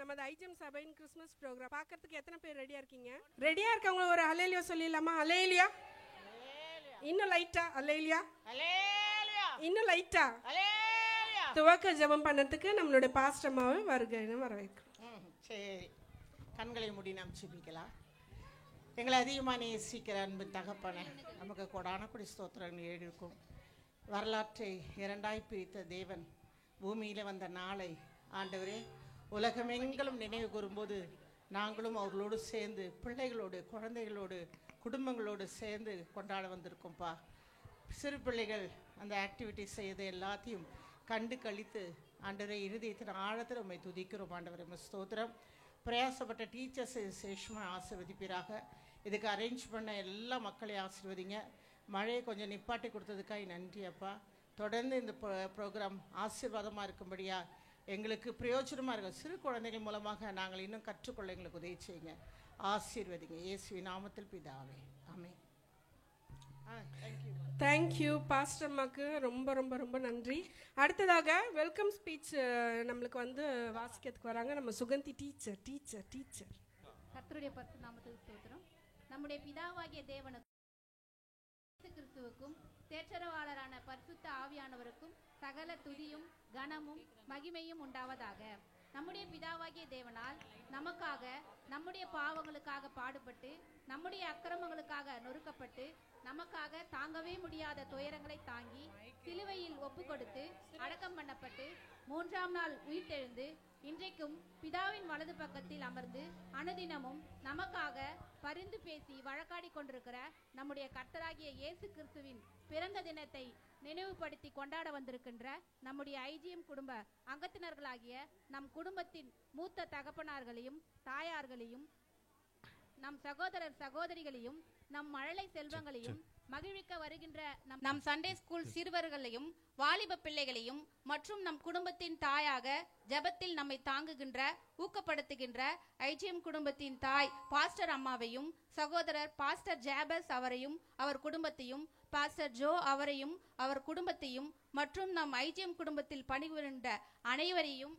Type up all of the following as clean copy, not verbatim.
நமது ஐஜிஎம் சபையின் Christmas program பார்க்கறதுக்கு எத்தனை பேர் ரெடியா இருக்கீங்க? ரெடியா இருக்கவங்க ஒரு ஹல்லேலூயா சொல்லிடலாமா? ஹல்லேலூயா. இன்னும் லைட்டா ஹல்லேலூயா. இன்னும் லைட்டா. துவக்க ஜெபம் பண்ணதுக்கு நம்மளுடைய பாஸ்டர் அம்மாவை வருகைன்னு வரவேற்கிறோம். சரி, கண்களை மூடி நாம் ஜெபிக்கலாம். எங்களை அதிகமாக நேசிக்கிற அன்பு தகப்பனே, நமக்கு கொடான கொடி ஸ்தோத்திரங்கள் எழுதியிருக்கும். வரலாற்றை இரண்டாய் பிரித்த தேவன் பூமியில் வந்த நாளை ஆண்டவரே உலகமெங்கிலும் நினைவு கூறும்போது நாங்களும் அவர்களோடு சேர்ந்து பிள்ளைகளோடு குழந்தைகளோடு குடும்பங்களோடு சேர்ந்து கொண்டாட வந்திருக்கோம்ப்பா. சிறு பிள்ளைகள் அந்த ஆக்டிவிட்டிஸ் செய்து எல்லாத்தையும் கண்டு கழித்து ஆண்டவரை இருதயத்தின் ஆழத்தில் உண்மை துதிக்கிறோம். ஆண்டவரை ஸ்தோத்திரம். பிரயாசப்பட்ட டீச்சர்ஸ் விசேஷமாக ஆசீர்வதிப்பீராக. இதுக்கு அரேஞ்ச் பண்ண எல்லா மக்களையும் ஆசீர்வதிங்க. மழையை கொஞ்சம் நிப்பாட்டி கொடுத்ததுக்காக நன்றி அப்பா. தொடர்ந்து இந்த ப்ரோக்ராம் ஆசீர்வாதமாக இருக்கும்படியா எங்களுக்கு பிரயோஜனமாக இருக்கும். சிறு குழந்தைகள் மூலமாக நாங்கள் இன்னும் கற்றுக்கொள்ள எங்களுக்கு உதவி செய்யுங்க. ஆசீர்வதிங்க இயேசுவின் நாமத்தில் பிதாவே, ஆமென். தேங்க்யூ பாஸ்டர் அம்மாக்கு ரொம்ப ரொம்ப ரொம்ப நன்றி. அடுத்ததாக வெல்கம் ஸ்பீச் நம்மளுக்கு வந்து வாசிக்கிறதுக்கு வராங்க நம்ம சுகந்தி டீச்சர். டீச்சர் டீச்சர் கர்த்தருடைய பரிசுத்த நாமத்துக்கு ஸ்தோத்திரம். நம்முடைய பிதாவாகிய தேவனுக்கும் கிறிஸ்துவுக்கும் தேற்றரவாளரான பரிசுத்த ஆவியானவருக்கும் சகல துதியும் கனமும் மகிமையும் உண்டாவதாக. நம்முடைய பிதாவாகிய தேவனால் நமக்காக நம்முடைய பாவங்களுக்காக பாடுபட்டு நம்முடைய அக்கிரமங்களுக்காக நொறுக்கப்பட்டு நமக்காக தாங்கவே முடியாத துயரங்களை தாங்கி சிலுவையில் ஒப்பு கொடுத்து அடக்கம் பண்ணப்பட்டு 3ஆம் நாள் உயிர்த்தெழுந்து இன்றைக்கும் பிதாவின் வலது பக்கத்தில் அமர்ந்து அனுதினமும் நமக்காக பரிந்து பேசி வழக்காடி கொண்டிருக்கிற நம்முடைய கர்த்தராகிய இயேசு கிறிஸ்துவின் பிறந்த தினத்தை நினைவுபடுத்தி கொண்டாட வந்திருக்கின்ற நம்முடைய ஐஜிஎம் குடும்ப அங்கத்தினர்களாகிய நம் குடும்பத்தின் மூத்த தகப்பனார்களையும் தாயார்களையும் நம் சகோதரர் சகோதரிகளையும் நம் மழலை செல்வங்களையும் மகிழ்விக்க வருகின்ற நம் சண்டே ஸ்கூல் சிறுவர்களையும் வாலிப பிள்ளைகளையும் மற்றும் நம் குடும்பத்தின் தாயாக ஜெபத்தில் நம்மை தாங்குகின்ற ஊக்கப்படுத்துகின்ற ஐஜிஎம் குடும்பத்தின் தாய் பாஸ்டர் அம்மாவையும் சகோதரர் பாஸ்டர் ஜேபஸ் அவரையும் அவர் குடும்பத்தையும் பாஸ்டர் ஜோ அவரையும் அவர் குடும்பத்தையும் மற்றும் நம் ஐஜிஎம் குடும்பத்தில் பணிபுரிந்த அனைவரையும்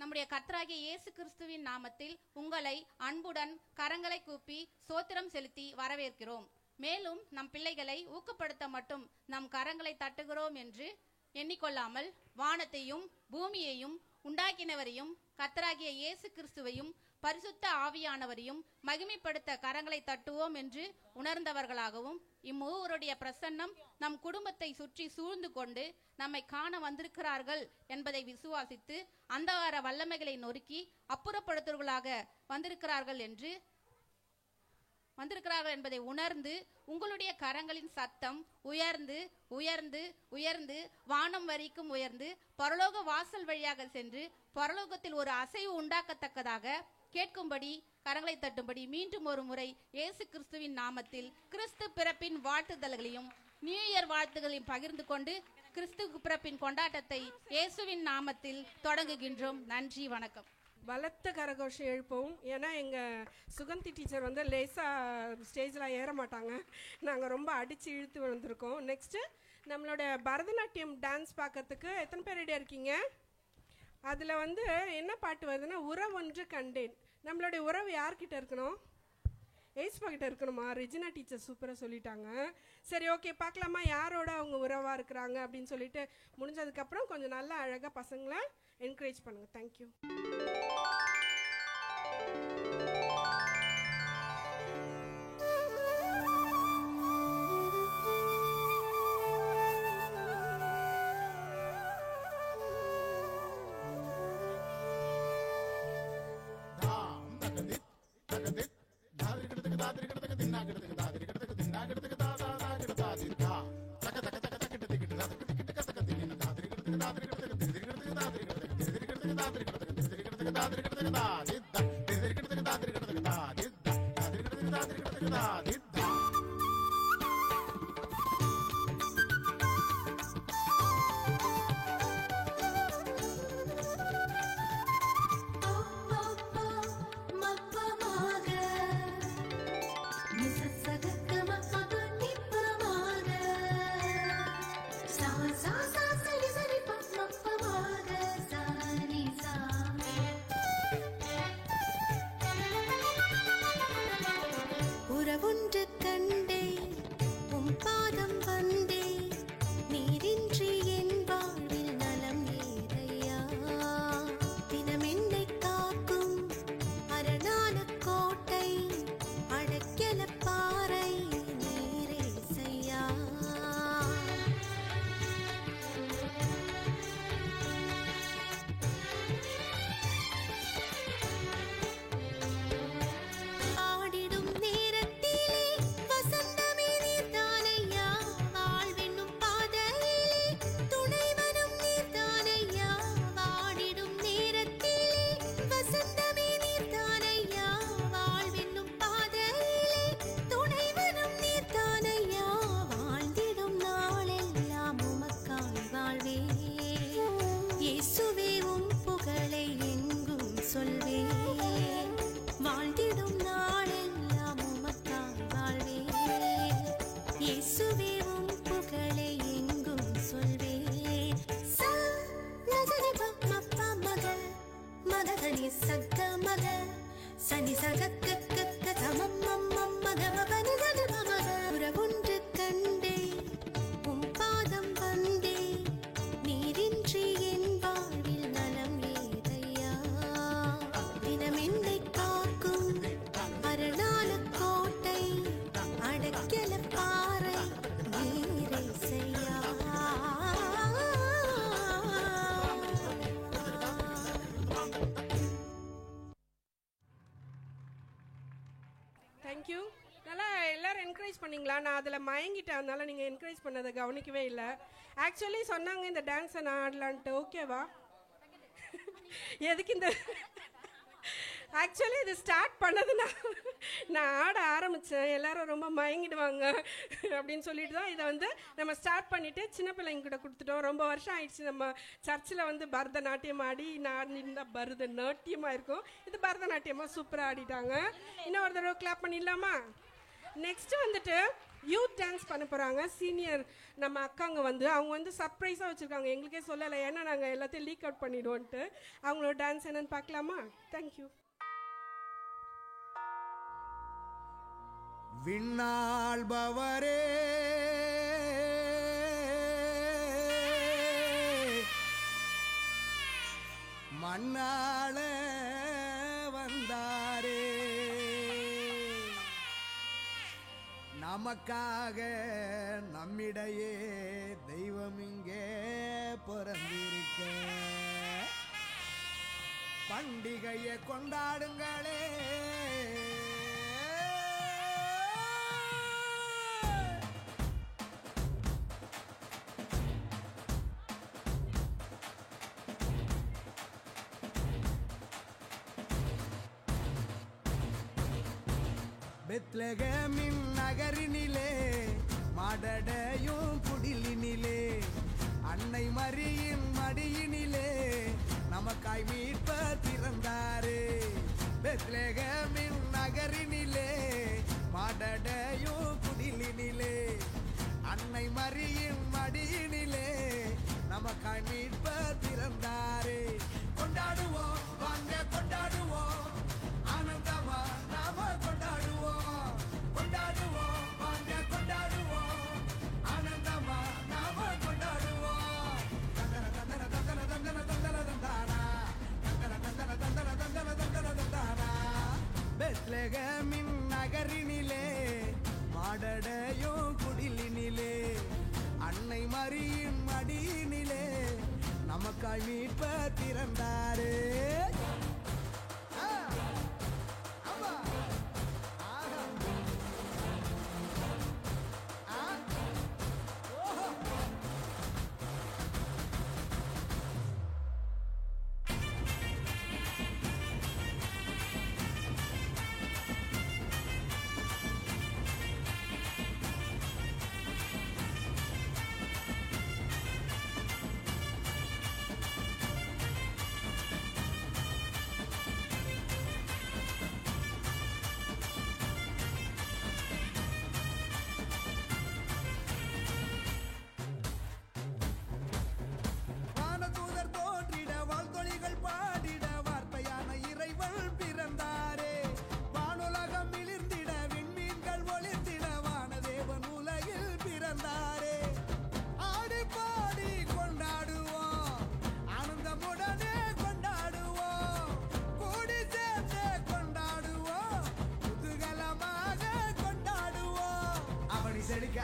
நம்முடைய கர்த்தராகிய இயேசு கிறிஸ்துவின் நாமத்தில் உங்களை அன்புடன் கரங்களை கூப்பி ஸ்தோத்திரம் செலுத்தி வரவேற்கிறோம். மேலும் நம் பிள்ளைகளை ஊக்கப்படுத்த மட்டும் நம் கரங்களை தட்டுகிறோம் என்று எண்ணிக்கொள்ளாமல் வானத்தையும் பூமியையும் உண்டாக்கினவரையும் கர்த்தராகிய இயேசு கிறிஸ்துவையும் பரிசுத்த ஆவியானவரையும் மகிமைப்படுத்த கரங்களை தட்டுவோம் என்று உணர்ந்தவர்களாகவும் இம்மூவருடைய பிரசன்னம் நம் குடும்பத்தை சுற்றி சூழ்ந்து கொண்டு நம்மை காண வந்திருக்கிறார்கள் என்பதை விசுவாசித்து அந்தகார வல்லமைகளை நொறுக்கி அப்புறப்படுத்துவர்களாக வந்திருக்கிறார்கள் என்பதை உணர்ந்து உங்களுடைய கரங்களின் சத்தம் உயர்ந்து உயர்ந்து உயர்ந்து வானம் வரைக்கும் உயர்ந்து பரலோக வாசல் வழியாக சென்று பரலோகத்தில் ஒரு அசைவு உண்டாக்கத்தக்கதாக கேட்கும்படி கரங்களை தட்டும்படி மீண்டும் ஒரு முறை இயேசு கிறிஸ்துவின் நாமத்தில் கிறிஸ்து பிறப்பின் வாழ்த்துதல்களையும் நியூ இயர் வாழ்த்துகளையும் பகிர்ந்து கொண்டு கிறிஸ்து பிறப்பின் கொண்டாட்டத்தை இயேசுவின் நாமத்தில் தொடங்குகின்றோம். நன்றி, வணக்கம். பலத்த கரகோஷம் எழுப்பவும். ஏன்னா எங்கள் சுகந்தி டீச்சர் வந்து லேசாக ஸ்டேஜில் ஏற மாட்டாங்க. நாங்கள் ரொம்ப அடித்து இழுத்து வந்திருக்கோம். நெக்ஸ்ட்டு நம்மளோட பரதநாட்டியம் டான்ஸ் பார்க்கறதுக்கு எத்தனை பேர் ரெடியாக இருக்கீங்க? அதில் வந்து என்ன பாட்டு வருதுன்னா உறவொன்று கண்டேன். நம்மளுடைய உறவு யார்கிட்ட இருக்கணும்? ஏஸ்பா கிட்ட இருக்கணுமா? ரெஜினா டீச்சர் சூப்பராக சொல்லிட்டாங்க. சரி, ஓகே, பார்க்கலாமா யாரோட அவங்க உறவாக இருக்கிறாங்க அப்படின்னு சொல்லிட்டு முடிஞ்சதுக்கப்புறம் கொஞ்சம் நல்லா அழகாக பசங்களை என்கரேஜ் பண்ணுங்கள். Thank you. sa sa sa sa sa sa sa sa sa sa sa சொல்வேன், வாழ்ந்திடும் நாளெல்லாம் உமக்காய் வாழ்வேன். இயேசுவே உம் புகழை எங்கும் சொல்வேன். சா நசனி பப்ப மக மகதனி சக்க மக சனி சகக்க கக்க சமம் மம்மம் மக மகனி சனி மக உறவொன்று கண்டே உம் பாதம் வந்தே நீரின்றி என் வாழ்வில் நலம் ஏதையா. தினம் என்னை காக்கும் அரணான கோட்டை அடைக்கல பாறை நீரை செய்யா. தேங்க்யூ. நல்லா எல்லாரும் என்கரேஜ் பண்ணீங்களா? நான் அதில் மயங்கிட்டேன், அதனால நீங்கள் என்கரேஜ் பண்ணதை கவனிக்கவே இல்லை. ஆக்சுவலி சொன்னாங்க இந்த டான்ஸை நான் ஆடலான்ட்டு. ஓகேவா? எதுக்கு இந்த ஆக்சுவலி இது ஸ்டார்ட் பண்ணதுன்னா நான் ஆட ஆரம்பித்தேன், எல்லாரும் ரொம்ப மயங்கிடுவாங்க அப்படின்னு சொல்லிட்டு தான் இதை வந்து நம்ம ஸ்டார்ட் பண்ணிவிட்டு சின்ன பிள்ளைங்க கூட கொடுத்துட்டோம். ரொம்ப வருஷம் ஆயிடுச்சு நம்ம சர்ச்சில் வந்து பரதநாட்டியம் ஆடி நான் பரதநாட்டியமாக இருக்கும். இது பரதநாட்டியமாக சூப்பராக ஆடிட்டாங்க. இன்னும் ஒரு தடவை கிளாப் பண்ணிடலாமா? நெக்ஸ்ட்டு வந்துட்டு யூத் டான்ஸ் பண்ண போகிறாங்க. சீனியர் நம்ம அக்காங்க வந்து அவங்க வந்து சர்ப்ரைஸாக வச்சுருக்காங்க, எங்களுக்கே சொல்லலை, ஏன்னா நாங்கள் எல்லாத்தையும் லீக் அவுட் பண்ணிவிடுவோன்ட்டு. அவங்களோட டான்ஸ் என்னன்னு பார்க்கலாமா? தேங்க்யூ. விண்ணாள்பவரே மண்ணாள வந்தாரே, நமக்காக நம்மிடையே தெய்வம் இங்கே பிறந்திருக்க, பண்டிகையை கொண்டாடுங்களே. பெத்லகேமின் நகரினிலே மாடடையும் குடிலினிலே அன்னை மரியின் மடியினிலே நமக்காய் மீட்பர் பிறந்தாரே. பெத்லகேமின் நகரினிலே மாடடையும் குடிலினிலே அன்னை மரியின் மடியினிலே நமக்காய் மீட்பர் பிறந்தாரே. கொண்டாடுவோம், வாங்க கொண்டாடுவோம், ஆனந்தமா நாம கொண்டாடுவோம். கொண்டாடுவோம், வாங்க கொண்டாடுவோம், ஆனந்தமா நாம கொண்டாடுவோம். தந்தன தந்தன தந்தன தந்தன தந்தன தந்தானா, தந்தன தந்தன தந்தன தந்தன தந்தன தந்தானா. பெத்லகேமின் நகரினிலே மாடடையும் குடிலினிலே அன்னை மரியின் மடியினிலே நமக்காய் மீட்பர் பிறந்தாரே.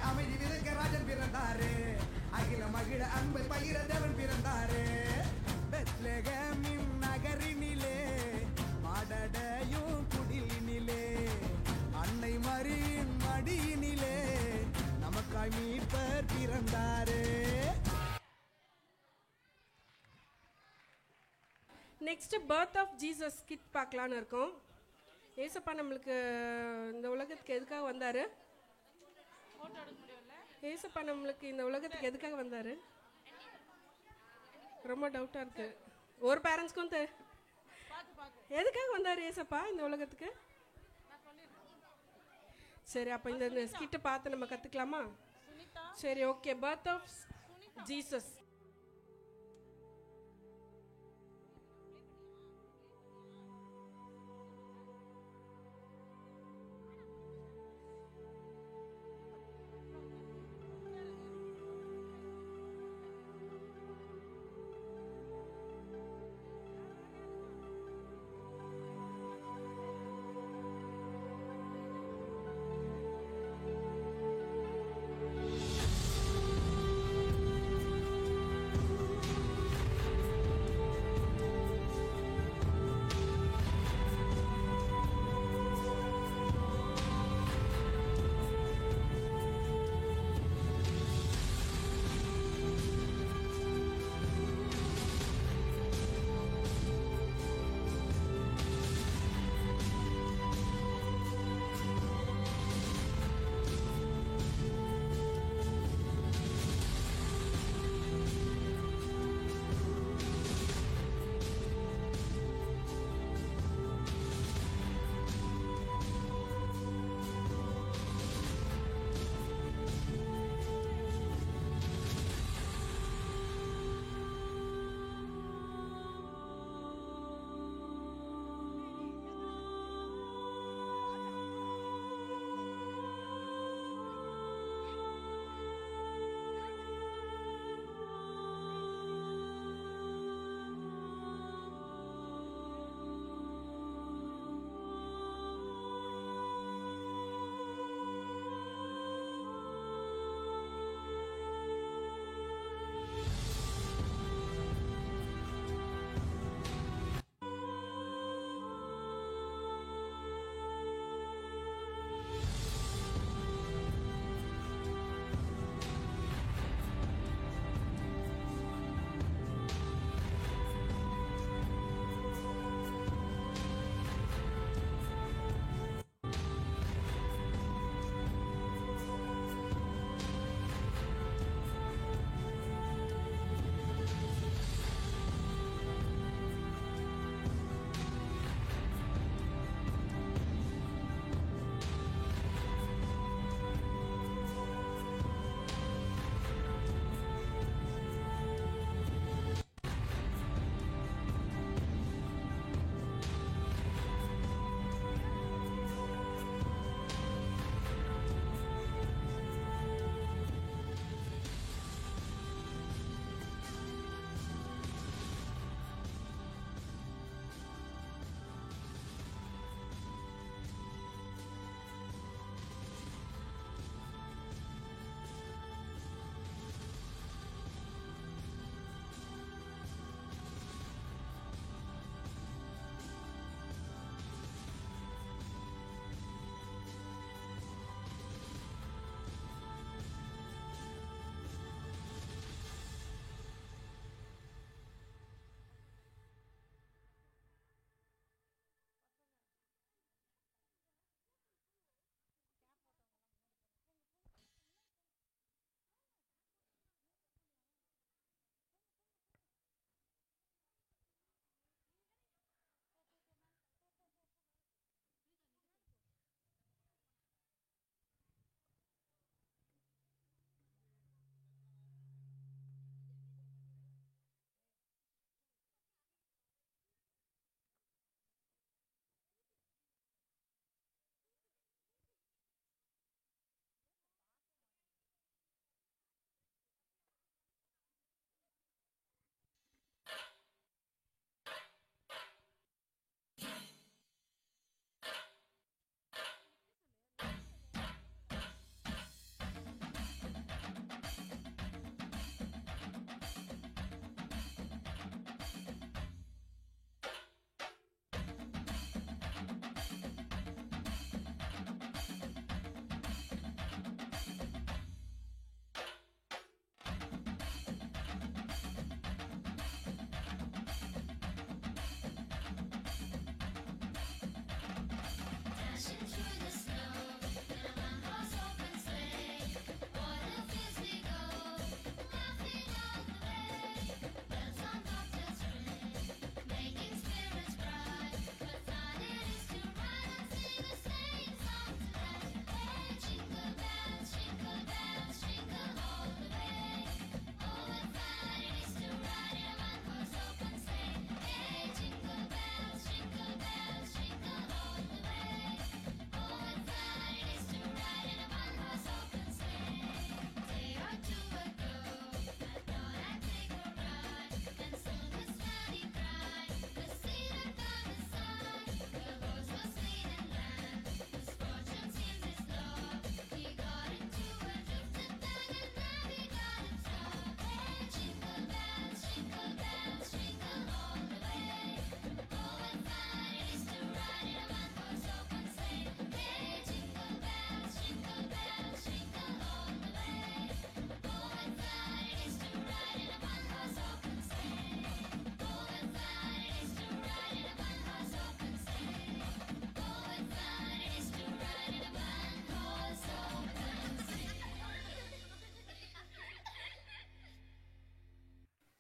அமைதி விதைக்க ராஜன் பிறந்தாரே, அகில மகிழ அன்பை பகிர தேவன் பிறந்தாரே. பெத்லகேமின் நகரினிலே மாடடையும் குடிலினிலே அன்னை மரியின் மடியினிலே நமக்காய் மீட்பர் பிறந்தாரே. Next birth of Jesus skit பார்க்கலான்னு இருக்கோம். ஏசப்பா நம்மளுக்கு இந்த உலகத்துக்கு எதுக்காக வந்தார்? ஏசப்பா நம்மளுக்கு இந்த உலகத்துக்கு எதுக்காக வந்தார்? ரொம்ப டவுட்டாக இருக்கு. ஒரு பேரண்ட்ஸ்க்கும் வந்தார் ஏசப்பா இந்த உலகத்துக்கு? சரி, அப்போ இந்த ஸ்கிட்டை பார்த்து நம்ம கற்றுக்கலாமா? சரி, okay. Birth of Jesus.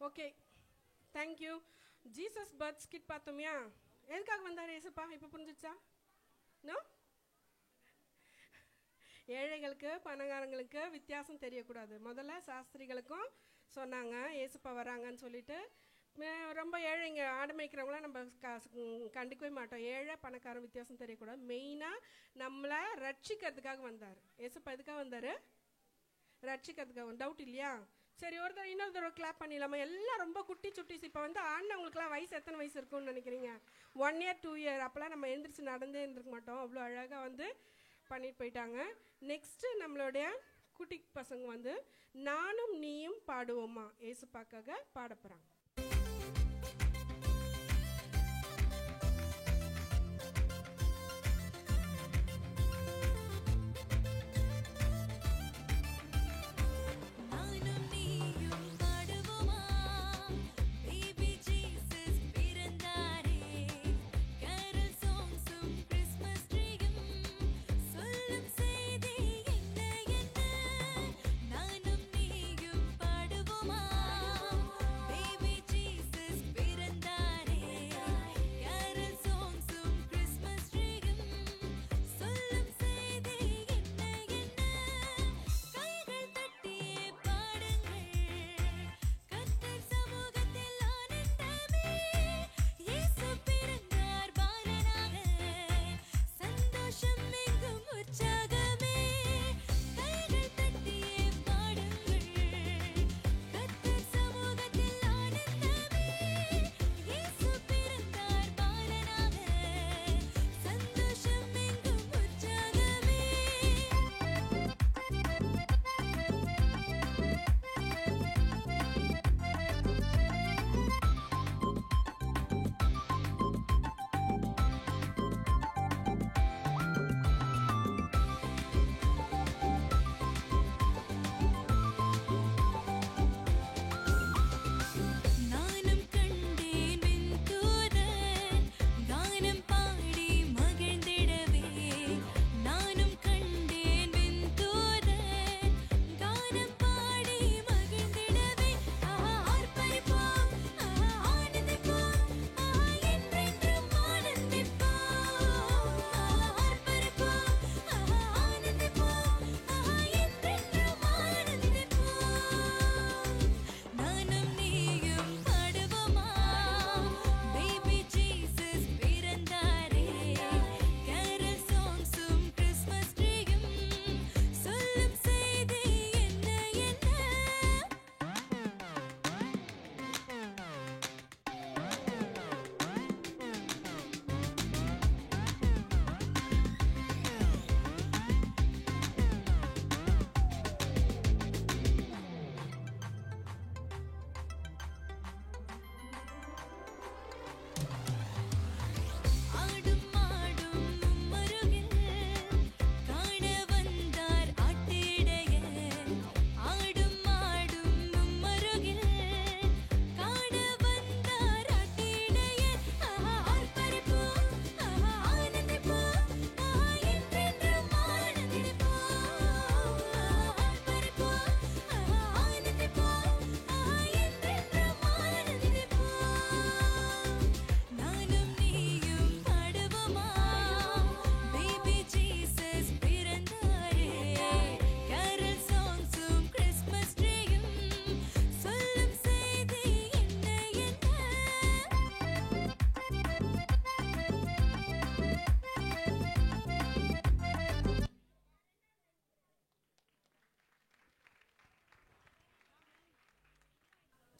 Okay, thank you. Jesus birth skit பார்த்தோம்யா. எதுக்காக வந்தார் ஏசப்பா? இப்போ புரிஞ்சிச்சா? நோ, ஏழைகளுக்கு பணக்காரங்களுக்கு வித்தியாசம் தெரியக்கூடாது. முதல்ல சாஸ்திரிகளுக்கும் சொன்னாங்க ஏசப்பா வராங்கன்னு சொல்லிட்டு. ரொம்ப ஏழைங்க ஆடு மேய்க்கிறவங்களாம் நம்ம கண்டுக்கவே மாட்டோம். ஏழை பணக்காரன் வித்தியாசம் தெரியக்கூடாது. மெயினாக நம்மளை ரட்சிக்கிறதுக்காக வந்தார் ஏசப்பா. எதுக்காக வந்தார்? ரட்சிக்கிறதுக்காக. டவுட் இல்லையா? சரி, ஒரு தடவை இன்னொரு தடவை கிளாப் பண்ணிடலாமா? எல்லாம் ரொம்ப குட்டி சுட்டிஸ். இப்போ வந்து ஆண்டவங்களுக்குலாம் வயசு எத்தனை வயசு இருக்கும்னு நினைக்கிறீங்க? 1 year 2 year அப்போலாம் நம்ம எழுந்திரிச்சு நடந்தே இருந்திருக்க மாட்டோம். அவ்வளோ அழகாக வந்து பண்ணிட்டு போயிட்டாங்க. நெக்ஸ்ட்டு நம்மளுடைய குட்டி பசங்க வந்து நானும் நீயும் பாடுவோமா ஏசப்பாக்காக பாட போகிறாங்க.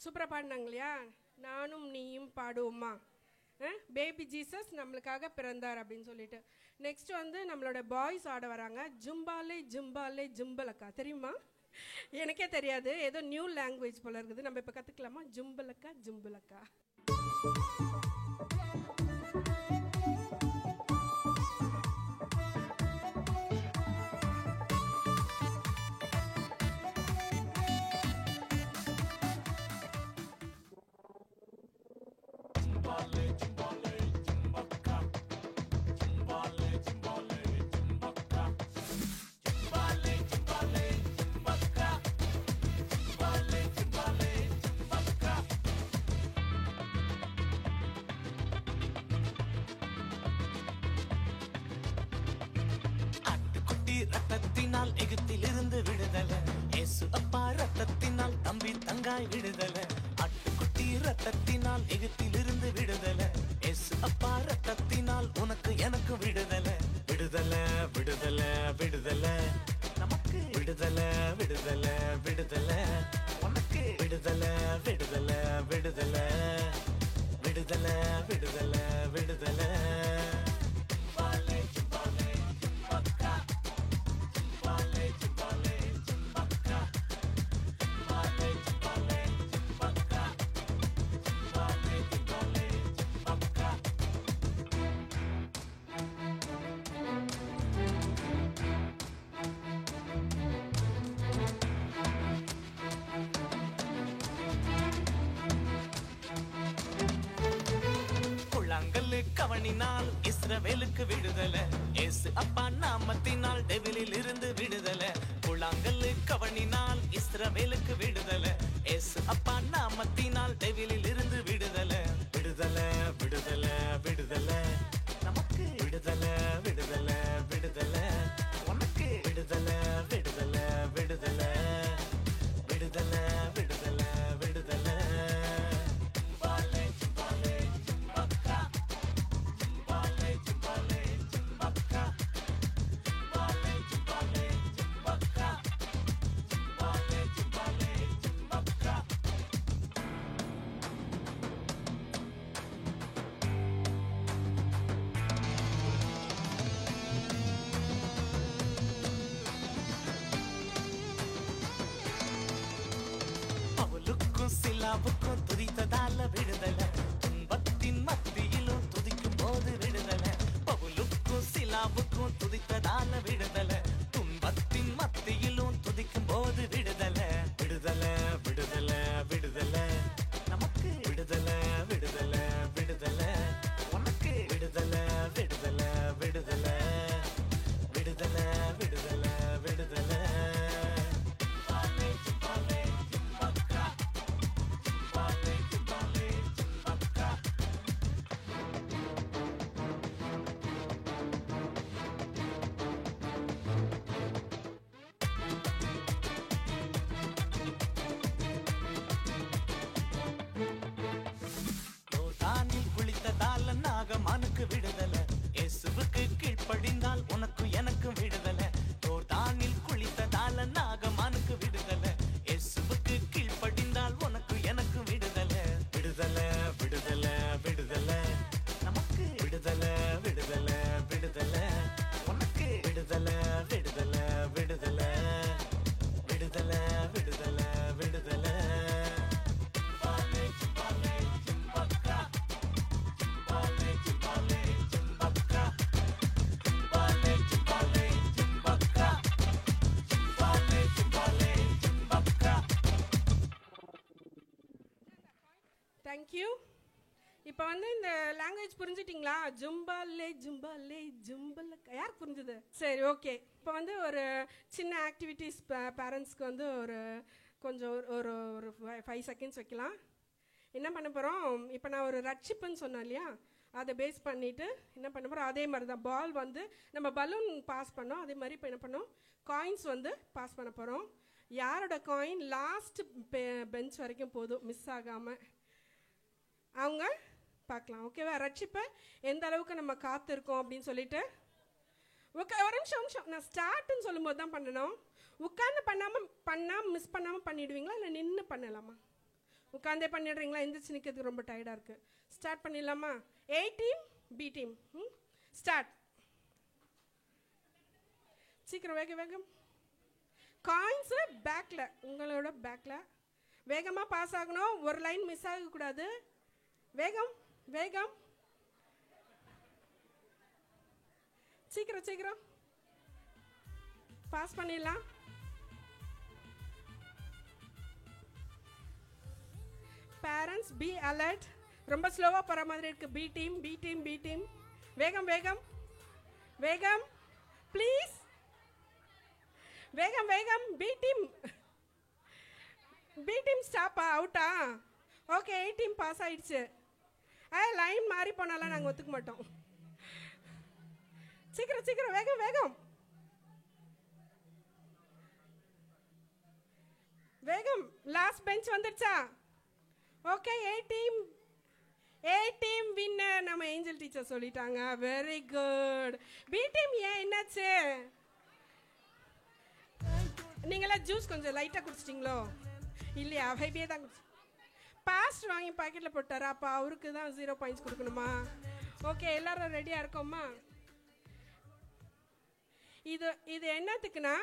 சூப்பராக பாடினாங்க இல்லையா? நானும் நீயும் பாடுவோமா, பேபி ஜீசஸ் நம்மளுக்காக பிறந்தார் அப்படின்னு சொல்லிட்டு. நெக்ஸ்ட் வந்து நம்மளோட பாய்ஸ் ஆட வராங்க. ஜும்பாலே ஜும்பாலே ஜும்பலக்கா, தெரியுமா? எனக்கே தெரியாது, ஏதோ நியூ லாங்குவேஜ் போல இருக்குது. நம்ம இப்போ கற்றுக்கலாமா? ஜும்பலக்கா ஜும்பலக்கா. விடுதலை விடுதலை உனக்கு விடுதலை விடுதலை விடுதலை விடுதலை விடுதலை விடுதலை கவனினால் இஸ்ரவேலுக்கு விடுதலை இயேசு அப்பா நாமத்தினால் டெவிலில் இருந்து விடுதலை புலாங்கல்லு கவனினால் இஸ்ரவேலுக்கு விடுதலை இயேசு அப்பா நாமத்தினால் டெவிலில் இருந்து விடுதலை விடுதலை விடுதலை விடுதலை நமக்கு விடுதலை விடுதலை விடுதலை உனக்கு விடுதலை விடுதலை விடுதலை விடுதலை விடுதலை விடுதலை சிலாவுக்கும் துதித்ததால விடுதலை துன்பத்தின் மத்தியிலும் துதிக்கும் போது விடுதலை பவுலுக்கும் சிலாவுக்கும் துதித்ததால விடுதலை துன்பத்தின் மத்தியிலும் துதிக்கும் போது விடுதலை விடுதலை விடுதலை விடுதலை நமக்கு விடுதலை விடுதலை விடுதலை உனக்கு விடுதலை விடுதலை விடுதலை விடுதலை விடுதலை விடுதலை நாகமானுக்கு விடுதலை இயேசுவுக்கு கீழ்ப்படிந்தால் உனக்கு எனக்கும் விடுதலை யோர்தானில் குளித்ததால நாகமானுக்கு விடுதலை இயேசுவுக்கு கீழ்ப்படிந்தால் உனக்கு எனக்கும் விடுதலை விடுதலை விடுதலை விடுதலை நமக்கு விடுதலை விடுதலை விடுதலை உனக்கு விடுதலை விடுதலை விடுதலை விடுதலை விடுதலை விடுதலை தேங்க்யூ. இப்போ வந்து இந்த லாங்குவேஜ் புரிஞ்சிட்டிங்களா? ஜும்பாலே ஜும்பாலே ஜும்பல யார் புரிஞ்சுது? சரி, ஓகே. இப்போ வந்து ஒரு சின்ன ஆக்டிவிட்டிஸ் பேரண்ட்ஸ்க்கு வந்து ஒரு கொஞ்சம் ஒரு ஒரு 5 செகண்ட்ஸ் வைக்கலாம். என்ன பண்ண போகிறோம்? இப்போ நான் ஒரு ரட்சிப்புன்னு சொன்னேன் இல்லையா, அதை பேஸ் பண்ணிவிட்டு என்ன பண்ண போகிறோம்? அதே மாதிரி தான் பால் வந்து நம்ம பலூன் பாஸ் பண்ணோம், அதே மாதிரி இப்போ என்ன பண்ணோம்? காயின்ஸ் வந்து பாஸ் பண்ண போகிறோம். யாரோட காயின் லாஸ்ட் பெஞ்ச் வரைக்கும் போதும் மிஸ் ஆகாமல் அவங்க பார்க்கலாம். ஓகேவா? ரட்சிப்பை எந்த அளவுக்கு நம்ம காத்திருக்கோம் அப்படின்னு சொல்லிட்டு ஓகே. ஒரு நிமிஷம் நான் ஸ்டார்ட்னு சொல்லும்போது தான் பண்ணணும். உட்காந்து பண்ணாமல் மிஸ் பண்ணாமல் பண்ணிடுவீங்களா இல்லை நின்று பண்ணலாமா? உட்காந்தே பண்ணிடுறீங்களா? எந்திரிச்சு நிற்கிறதுக்கு ரொம்ப டயர்டாக இருக்குது. ஸ்டார்ட் பண்ணிடலாமா? A team B team start. சீக்கிரம் வேகம். காயின்ஸு பேக்கில், உங்களோட பேக்கில் வேகமாக பாஸ் ஆகணும். ஒரு லைன் மிஸ் ஆகக்கூடாது. வேகம் சீக்கிரம் பாஸ் பண்ணிடலாம். Parents be alert. ரொம்ப ஸ்லோவாக போகிற மாதிரி இருக்கு. பி டீம் வேகம் ப்ளீஸ். வேகம் பி டீம் ஸ்டாப்பா? அவுட்டா? ஓகே, A டீம் பாஸ் ஆயிடுச்சு. லைன் மாறி போனாலாம் நாங்கள் ஒத்துக்க மாட்டோம். சீக்கிரம் வேகம். லாஸ்ட் பெஞ்ச் வந்துடுச்சா? Okay, A team winner. நம்ம ஏஞ்சல் டீச்சர் சொல்லிட்டாங்க. Very good. B டீம் ஏன் என்னாச்சு? நீங்களாம் ஜூஸ் கொஞ்சம் லைட்டாக குடிச்சிட்டிங்களோ? இல்லையா, ஹைபியே தான் குடிச்சு. பாஸ்ட் வாங்கி பாக்கெட்டில் போட்டாரா? அப்போ அவருக்கு தான் 0 பாயிண்ட்ஸ் கொடுக்கணுமா? ஓகே, எல்லாரும் ரெடியாக இருக்கோமா? இது என்னத்துக்குன்னா,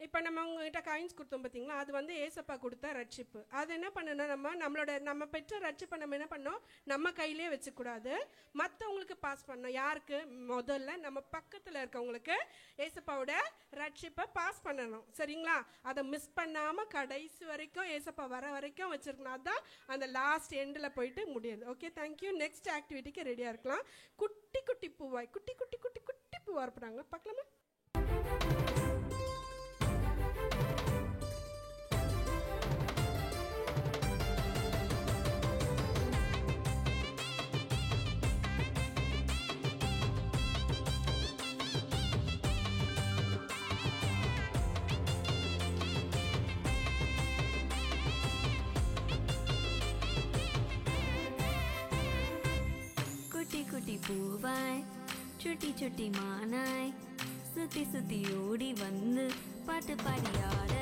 இப்போ நம்ம உங்ககிட்ட காயின்ஸ் கொடுத்தோம் பார்த்தீங்களா, அது வந்து ஏசப்பா கொடுத்த ரட்சிப்பு. அது என்ன பண்ணணும், நம்ம பெற்ற ரட்சிப்பை நம்ம என்ன பண்ணோம், நம்ம கையிலே வச்சுக்கூடாது, மற்றவங்களுக்கு பாஸ் பண்ணோம். யாருக்கு? முதல்ல நம்ம பக்கத்தில் இருக்கவங்களுக்கு ஏசப்பாவோட ரட்சிப்பை பாஸ் பண்ணணும். சரிங்களா? அதை மிஸ் பண்ணாமல் கடைசி வரைக்கும் ஏசப்பா வர வரைக்கும் வச்சுருக்கணும். அதுதான் அந்த லாஸ்ட் எண்டில் போயிட்டு முடியுது. Okay, thank you. நெக்ஸ்ட் ஆக்டிவிட்டிக்கு ரெடியாக இருக்கலாம். குட்டி குட்டி பூவாய், குட்டி குட்டி குட்டி குட்டி பூவாக இருப்பாங்க, பார்க்கலாமா? குட்டி குட்டி பூவாய், சுட்டி சுட்டி மானாய், சுத்தி சுத்தி ஓடி வந்து பாட்டு பாடியாட.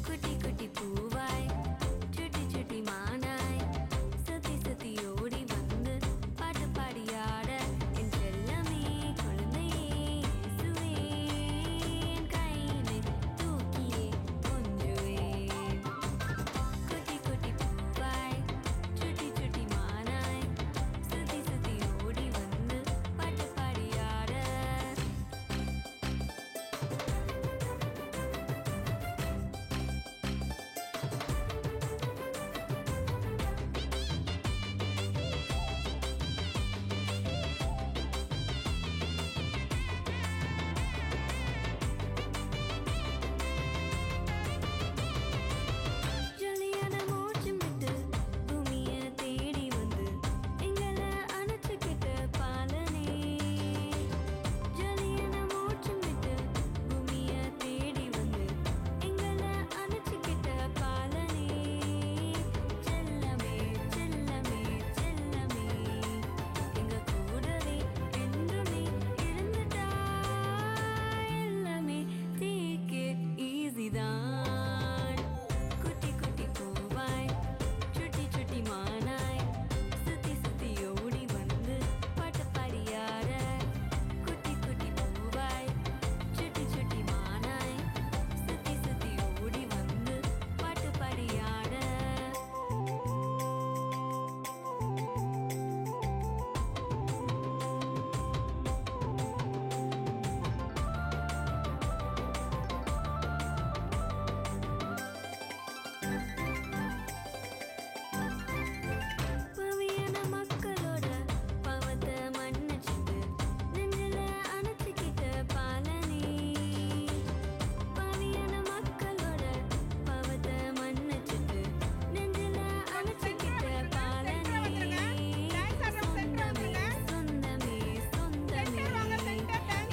குட்டி குட்டி பூவாய், சுட்டி சுட்டி மானாய், சுத்தி சுத்தி ஓடி வந்து பாட்டு பாடியாட. என் செல்லமே குழந்தையே இயேசுவே, என் கையிலே தூக்கியே கொஞ்சுவேன். குட்டி குட்டி பூவாய், சுட்டி சுட்டி மானாய், சுத்தி சுத்தி ஓடி வந்து பாட்டு பாடியாட. ஜொலியான மோட்சம் விட்டு பூமியை தேடி வந்து எங்களை அணைச்சுக்கிட்ட பாலனே. ஜொலியான மோட்சம் விட்டு பூமியை தேடி வந்து எங்களை அணைச்சுக்கிட்ட பாலனே. செல்லமே செல்லமே செல்லமே, எங்க கூடவே என்றுமே இருந்துட்டா. எல்லாமே தீக்கே ஈஸிதான். குட்டி குட்டி பூவாய், சுட்டி சுட்டி மானாய், சுத்தி சுத்தி ஓடி வந்து பாட்டு பாடியாட. குட்டி குட்டி பூவாய், சுட்டி சுட்டி மானாய், சுத்தி சுத்தி ஓடி வந்து பாட்டு பாடியாட. பவியான மக்களோட பாவத்தை மன்னிச்சிட்டு நெஞ்சில அணைச்சிக்கிட்ட பாலனே. பவியான மக்களோட பாவத்தை மன்னிச்சிட்டு நெஞ்சில அணைச்சிக்கிட்ட பாலனே. சொந்தமே சொந்தமே சொந்தமே,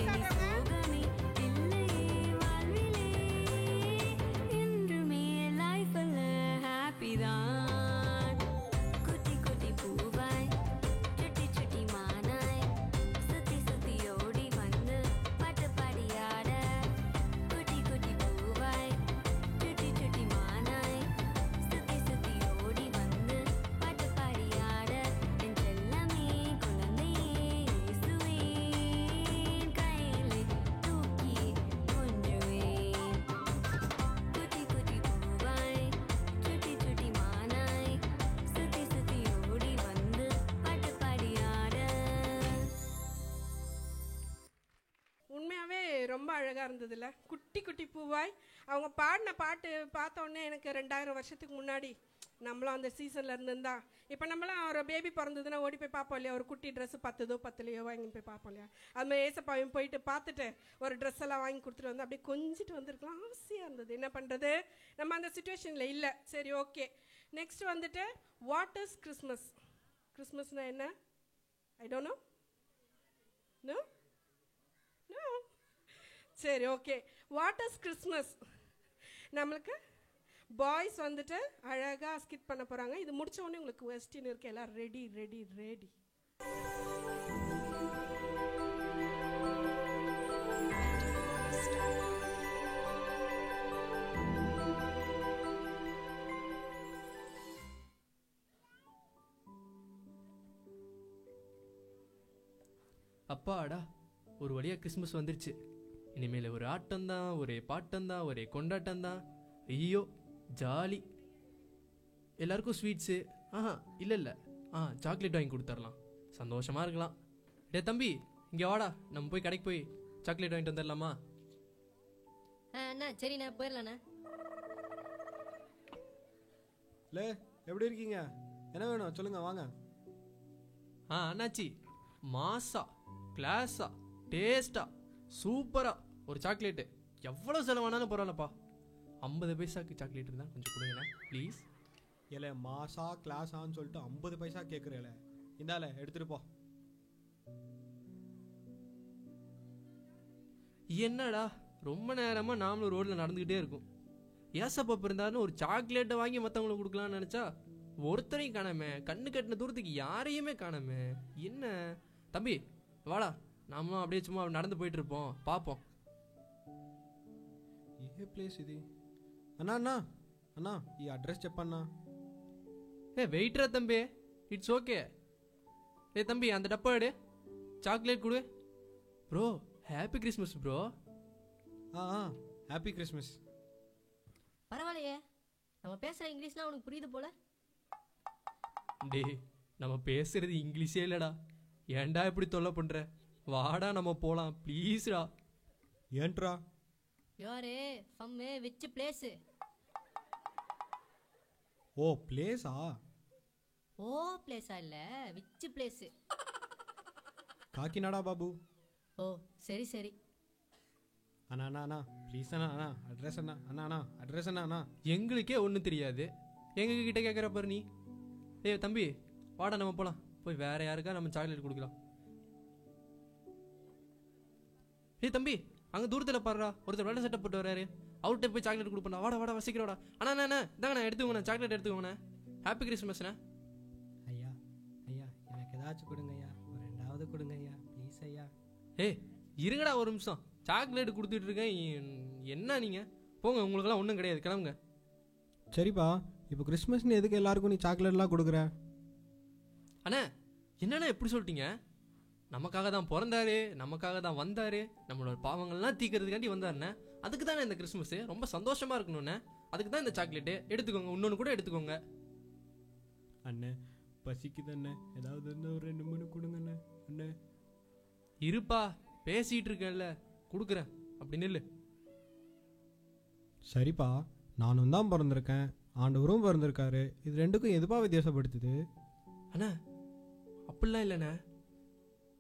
இனி சோகமே இல்லையே வாழ்விலே. என்றுமே லைஃப்ல ஹாப்பி தான். குட்டி குட்டி பூவாய், சுட்டி சுட்டி மானாய், சுத்தி சுத்தி ஓடி வந்து பாட்டு பாடியாட. குட்டி குட்டி பூவாய், சுட்டி சுட்டி மானாய், சுத்தி சுத்தி ஓடி வந்து பாட்டு பாடியாட. என் செல்லமே குழந்தையே இயேசுவே, என் கையிலே தூக்கியே கொஞ்சுவேன். குட்டி குட்டி பூவாய், சுட்டி சுட்டி மானாய், சுத்தி சுத்தி ஓடி வந்து பாட்டு பாடியாட. உண்மையாகவே ரொம்ப அழகாக இருந்ததுல்ல? குட்டி குட்டி பூவாய். அவங்க பாடின பாட்டு பார்த்த உடனே எனக்கு 2000 வருஷத்துக்கு முன்னாடி நம்மளும் அந்த சீசனில் இருந்திருந்தா, இப்போ நம்மளாம் ஒரு பேபி பிறந்ததுன்னா ஓடி போய் பார்ப்போம் இல்லையா? ஒரு குட்டி ட்ரெஸ்ஸு 10 10 வாங்கி போய் பார்ப்போம் இல்லையா? அதுமாதிரி ஏசப்பாவையும் போயிட்டு பார்த்துட்டு ஒரு ட்ரெஸ் எல்லாம் வாங்கி கொடுத்துட்டு வந்து அப்படியே கொஞ்சிட்டு வந்திருக்கலாம். ஆசையாக இருந்தது. என்ன பண்ணுறது, நம்ம அந்த சுச்சுவேஷனில் இல்லை. சரி, ஓகே. நெக்ஸ்ட் வந்துட்டு வாட் இஸ் கிறிஸ்மஸ்? கிறிஸ்மஸ்னா என்ன? I don't know. No no. சரி, ஓகே. What is Christmas? நம்மளுக்கு பாய்ஸ் வந்துட்டு அழகாக ஸ்கிட் பண்ண போகிறாங்க. இது முடிச்ச உடனே உங்களுக்கு கொஸ்டின் இருக்கு. எல்லாம் ரெடி ரெடி ரெடி. அப்பாடா, ஒரு வழியாக கிறிஸ்மஸ் வந்துருச்சு. இனிமேல் ஒரு ஆட்டம்தான், ஒரே பாட்டம்தான், ஒரே கொண்டாட்டம்தான். ஐயோ ஜாலி. எல்லாருக்கும் ஸ்வீட்ஸு, இல்லை சாக்லேட் வாங்கி கொடுத்துர்லாம், சந்தோஷமாக இருக்கலாம். டே தம்பி, இங்கே வாடா, நம்ம போய் கடைக்கு போய் சாக்லேட் வாங்கிட்டு வந்துடலாமா? அண்ணா சரிண்ணா, போயிடலாண்ணா. லே, எப்படி இருக்கீங்க? என்ன வேணும் சொல்லுங்க, வாங்க. அண்ணாச்சி, மாசா கிளாஸா டேஸ்டா சூப்பரா ஒரு சாக்லேட்டு, எவ்வளோ செலவானாலும் பரவாயில்லப்பா. 50 பைசாக்கு சாக்லேட் இருந்தால் கொஞ்சம் கொடுங்களேன் ப்ளீஸ். இல்லை, மாசா கிளாஸான்னு சொல்லிட்டு 50 பைசா கேட்குறேல, இந்தால எடுத்துகிட்டு போ. என்னடா ரொம்ப நேரமாக நாமளும் ரோட்டில் நடந்துக்கிட்டே இருக்கும். ஏசப்பா இருந்தாருன்னு ஒரு சாக்லேட்டை வாங்கி மற்றவங்களுக்கு கொடுக்கலான்னு நினச்சா ஒருத்தரையும் காணாமே, கண்ணு கட்டின தூரத்துக்கு யாரையுமே காணாமே. என்ன தம்பி, வாடா, நாமளும் அப்படியே சும்மா நடந்து போயிட்டு இருப்போம், பார்ப்போம். ఏ ప్లేస్ ఇది? అన్నా అన్నా అన్నా ఈ అడ్రస్ చెప్పన్నా. வெயிட்ரா தம்பி, இட்ஸ் ஓகே. தம்பி, அந்த டப்பா எடு, சாக்லேட் கொடு. Bro, happy Christmas bro. Happy Christmas. பரவாயில்லையே, நம்ம பேசுகிற இங்கிலீஷ்லாம் உனக்கு புரியுது போல. டே, நம்ம பேசுறது இங்கிலீஷே இல்லைடா, ஏன்டா இப்படி தொல்லை பண்ணுற? வாடா நம்ம போகலாம் ப்ளீஸ்டா. ஏன்ட்ரா? யாரு ஃபம்மு விச் பிளேஸு? ஓ பிளேஸா? ஓ பிளேஸா இல்லை, விச் பிளேஸு? காக்கிநாடா பாபு. ஓ சரி சரி. அண்ணா அண்ணா அண்ணா ப்ளீஸ் அண்ணா, அண்ணா அட்ரஸ் அண்ணா, அண்ணா அண்ணா அட்ரஸ் அண்ணா. அண்ணா எங்களுக்கே ஒன்றும் தெரியாது, எங்ககிட்ட கேட்குற பாரு நீ. தம்பி வாடா நம்ம போகலாம், போய் வேற யாருக்கா நம்ம சாக்லேட் கொடுக்கலாம். தம்பி, அங்கே தூரத்தில் பாடுறா, ஒருத்தர் வெள்ளை சட்டை போட்டு வர்றாரு, அவர்கிட்ட போய் சாக்லேட் கொடுப்பா. வாடா வாடா வசிக்கிறோடா. அண்ணா அண்ணா இதாங்கண்ணா எடுத்துக்கோண்ணா, சாக்லேட் எடுத்துக்கோண்ணே. ஹாப்பி கிறிஸ்மஸ்ண்ணா. ஐயா ஐயா, எனக்கு ஏதாச்சும் கொடுங்க ஐயா, ஒரு 2வது கொடுங்க ஐயா ப்ளீஸ் ஐயா. இருங்கடா ஒரு நிமிஷம், சாக்லேட் கொடுத்துட்டு இருக்கேன். என்ன நீங்கள் போங்க, உங்களுக்கெல்லாம் ஒன்றும் கிடையாது, கிளம்புங்க. சரிப்பா, இப்போ கிறிஸ்மஸ்னு எதுக்கு எல்லாருக்கும் நீ சாக்லேட்லாம் கொடுக்குற? அண்ணா என்னண்ணா எப்படி சொல்லிட்டீங்க? நமக்காக தான் பிறந்தாரு, நமக்காக தான் வந்தாரு, நம்மளோட பாவங்கள்லாம் தீக்கிறதுக்காண்டி வந்தாருண்ணே. அதுக்கு தானே இந்த கிறிஸ்மஸ், ரொம்ப சந்தோஷமாக இருக்கணும்ண்ணே. அதுக்கு தான் இந்த சாக்லேட்டு எடுத்துக்கோங்க, இன்னொன்று கூட எடுத்துக்கோங்க. அண்ணே பசிக்குது அண்ணே, ஏதாவது ஒரு 2 3 கொடுங்கண்ணே. அண்ணே இருப்பா, பேசிகிட்டு இருக்கேன்ல, கொடுக்குறேன், அப்படி நில்லு. சரிப்பா, நானும் தான் பிறந்திருக்கேன், ஆண்டவரும் பிறந்திருக்காரு, இது ரெண்டுக்கும் எதுப்பா வித்தியாசப்படுத்துது? அண்ணா அப்படிலாம் இல்லைண்ணே,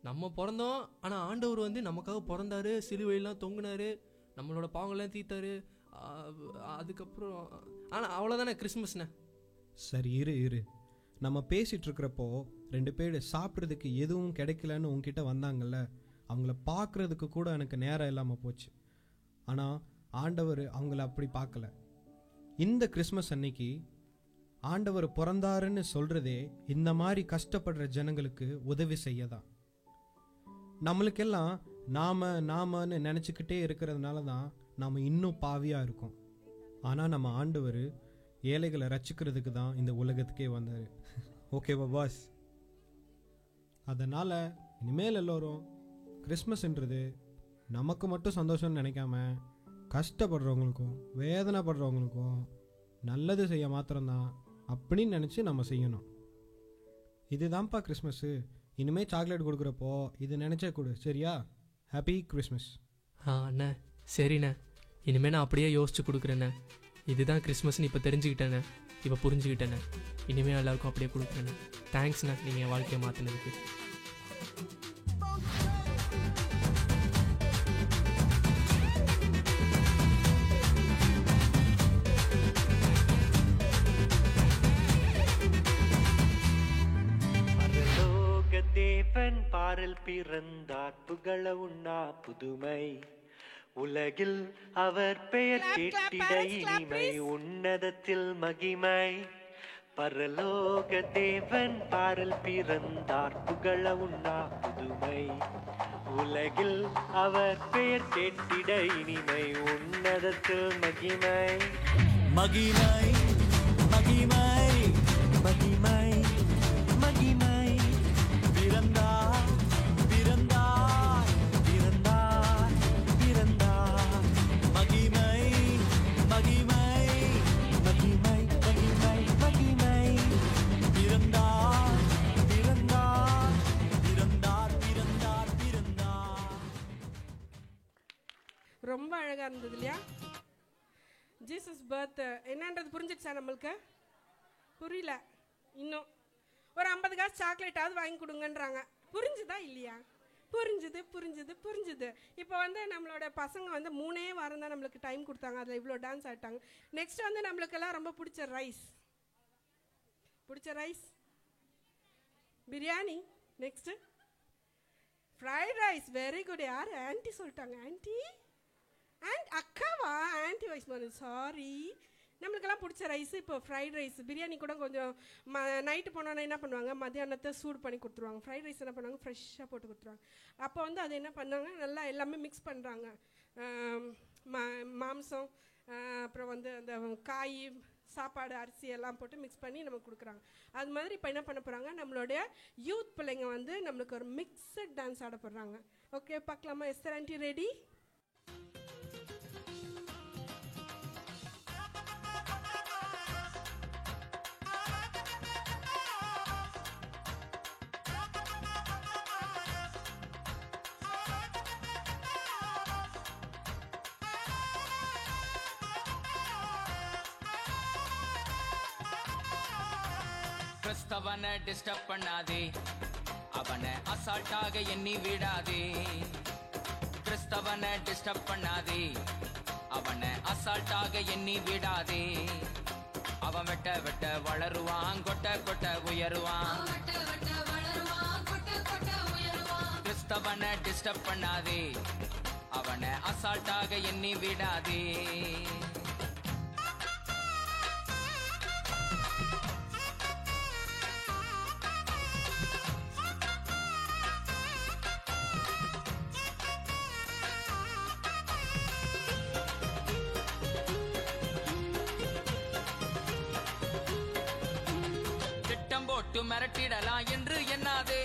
நம்ம பிறந்தோம், ஆனால் ஆண்டவர் வந்து நமக்காக பிறந்தாரு, சிலுவையெல்லாம் தொங்குனாரு, நம்மளோட பாவங்கள்லாம் தீத்தாரு, அதுக்கப்புறம் ஆனால் அவ்வளோதானே கிறிஸ்மஸ்ண்ணே. சரி இரு, நம்ம பேசிகிட்டு இருக்கிறப்போ 2 பேர் சாப்பிட்றதுக்கு எதுவும் கிடைக்கலன்னு உங்ககிட்ட வந்தாங்கல்ல, அவங்கள பார்க்குறதுக்கு கூட எனக்கு நேரம் இல்லாமல் போச்சு. ஆனால் ஆண்டவர் அவங்கள அப்படி பார்க்கல. இந்த கிறிஸ்மஸ் அன்னைக்கு ஆண்டவர் பிறந்தாருன்னு சொல்கிறதே இந்த மாதிரி கஷ்டப்படுற ஜனங்களுக்கு உதவி செய்யதான். நம்மளுக்கெல்லாம் நாமன்னு நினச்சிக்கிட்டே இருக்கிறதுனால தான் நாம் இன்னும் பாவியாக இருக்கோம். ஆனால் நம்ம ஆண்டவர் ஏழைகளை ரட்சிக்கிறதுக்கு தான் இந்த உலகத்துக்கே வந்தார். ஓகேவா பாஸ்? அதனால் இனிமேல் எல்லோரும் கிறிஸ்மஸ்ன்றது நமக்கு மட்டும் சந்தோஷம்னு நினைக்காம கஷ்டப்படுறவங்களுக்கும் வேதனைப்படுறவங்களுக்கும் நல்லது செய்ய மாத்திரம்தான் அப்படின்னு நினச்சி நம்ம செய்யணும். இதுதான்ப்பா கிறிஸ்மஸ்ஸு. இனிமேல் சாக்லேட் கொடுக்குறப்போ இது நினச்சே கொடு, சரியா? Happy Christmas. அண்ணே சரிண்ணே, இனிமேல் நான் அப்படியே யோசிச்சு கொடுக்குறேண்ணே. இதுதான் கிறிஸ்மஸ்ன்னு இப்போ தெரிஞ்சுக்கிட்டேண்ணே, இப்போ புரிஞ்சுக்கிட்டேண்ணே. இனிமேல் எல்லாருக்கும் அப்படியே கொடுக்குறேண்ணே. தேங்க்ஸ்ண்ணே, நீங்கள் என் வாழ்க்கையை மாற்றினதுக்கு. தேவன் பாரில் பிறந்தார், புகழ உண்ணா புதுமை, உலகில் அவர் பெயர் கேட்டிட இனிமை, உன்னதத்தில் மகிமை. பரலோக தேவன் பாரில் பிறந்தார், புகழ உண்ணா புதுமை, உலகில் அவர் பெயர் கேட்டிட இனிமை, உன்னதத்தில் மகிமை. மகிமை மகிமை மகிமை மகிமை, பிறந்தார் பிறந்தார் ரொம்ப அழகாக இருந்தது இல்லையா? ஜீசஸ் பர்த் என்னன்றது புரிஞ்சிடுச்சா நம்மளுக்கு? புரியல இன்னும். ஒரு 50 காசு சாக்லேட்டாவது வாங்கி கொடுங்கன்றாங்க. புரிஞ்சுதா இல்லையா? புரிஞ்சுது. இப்போ வந்து நம்மளோட பசங்க வந்து 3 வாரம் தான் நம்மளுக்கு டைம் கொடுத்தாங்க. அதில் இவ்வளோ டான்ஸ் ஆட்டாங்க. நெக்ஸ்ட் வந்து நம்மளுக்கெல்லாம் ரொம்ப பிடிச்ச rice biryani. Next fried rice. Very good. யார் ஆன்ட்டி சொல்லிட்டாங்க? அக்காவா? ஆன்ட்டி வைஸ் மாதிரி சாரி. நம்மளுக்கெல்லாம் பிடிச்ச ரைஸ் இப்போ ஃப்ரைட் ரைஸ். பிரியாணி கூட கொஞ்சம் நைட்டு போனோன்னா என்ன பண்ணுவாங்க, மத்தியானத்தை சூடு பண்ணி கொடுத்துருவாங்க. ஃப்ரைட் ரைஸ் என்ன பண்ணுவாங்க, ஃப்ரெஷ்ஷாக போட்டு கொடுத்துருவாங்க. அப்போ வந்து அது என்ன பண்ணாங்க, நல்லா எல்லாமே மிக்ஸ் பண்ணுறாங்க. மாம்சம், அப்புறம் வந்து அந்த காய், சாப்பாடு, அரிசி எல்லாம் போட்டு மிக்ஸ் பண்ணி நமக்கு கொடுக்குறாங்க. அது மாதிரி இப்போ என்ன பண்ண போகிறாங்க, நம்மளுடைய யூத் பிள்ளைங்க வந்து நம்மளுக்கு ஒரு மிக்சட் டான்ஸ் ஆட போடுறாங்க. ஓகே, பார்க்கலாமா? Esther aunty ready? கிறிஸ்தவனை டிஸ்டர்ப் பண்ணாதே, அவனை அசால்ட்டாக எண்ணி விடாதே. கிறிஸ்தவனை டிஸ்டர்ப் பண்ணாதே, அவனை அசால்ட்டாக எண்ணி விடாதே. அவன் வெட்ட வெட்ட வளருவான், கொட்ட கொட்ட உயருவான். கிறிஸ்தவனை டிஸ்டர்ப் பண்ணாதே, அவனை அசால்ட்டாக எண்ணி விடாதே. மிரட்டிடலாம் என்று எண்ணாதே,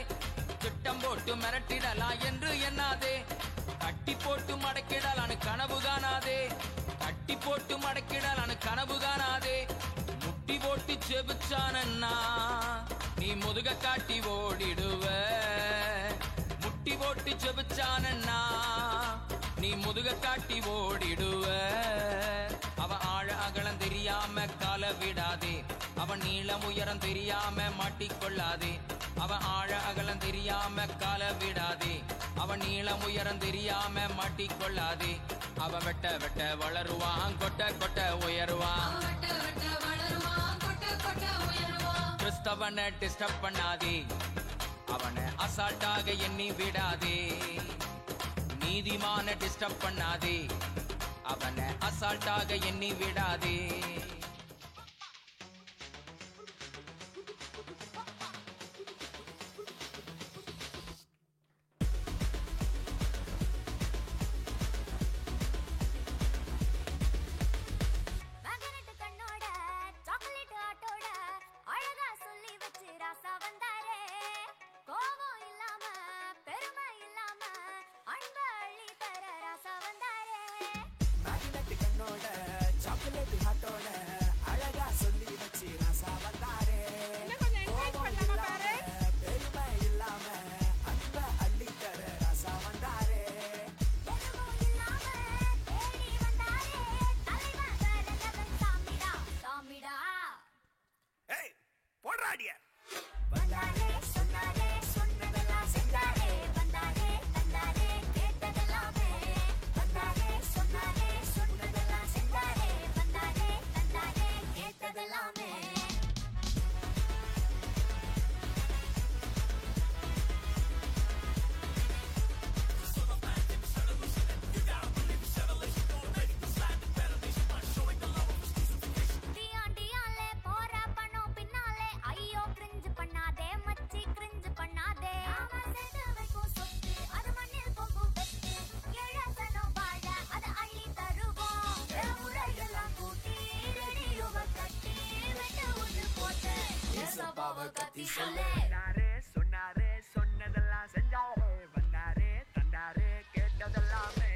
திட்டம் போட்டு மிரட்டிடலாம் என்று எண்ணாதே. கட்டி போட்டு மடக்கிடலான்னு கனவு காணாதே, கட்டி போட்டு மடக்கிடலான்னு கனவு காணாதே. முட்டி போட்டு செபிச்சானன்னா நீ முதுக காட்டி ஓடிடுவ. முட்டி போட்டு செபிச்சானன்னா நீ முதுக காட்டி ஓடிடுவ. அவன் ஆழ அகலம் தெரியாம கால விடாதே, அவன் நீளம் உயரம் தெரியாம மாட்டிக்கொள்ளாதே. அவன் ஆழ அகலம் தெரியாம கால விடாதே, அவன் நீளம் உயரம் தெரியாம மாட்டிக்கொள்ளாதே. அவன் வெட்ட வெட்ட வளருவான், கொட்ட கொட்ட உயருவான். கிறிஸ்தவனை டிஸ்டர்ப் பண்ணாதே, அவனை அசால்ட்டாக எண்ணி விடாதே. நீதிமான டிஸ்டர்ப் பண்ணாதே, அவனை அசால்ட்டாக எண்ணி விடாதே. சொன்னாரே சொன்னதெல்லாம் செஞ்சாரே, வந்தாரே தந்தாரே கேட்டதெல்லாமே.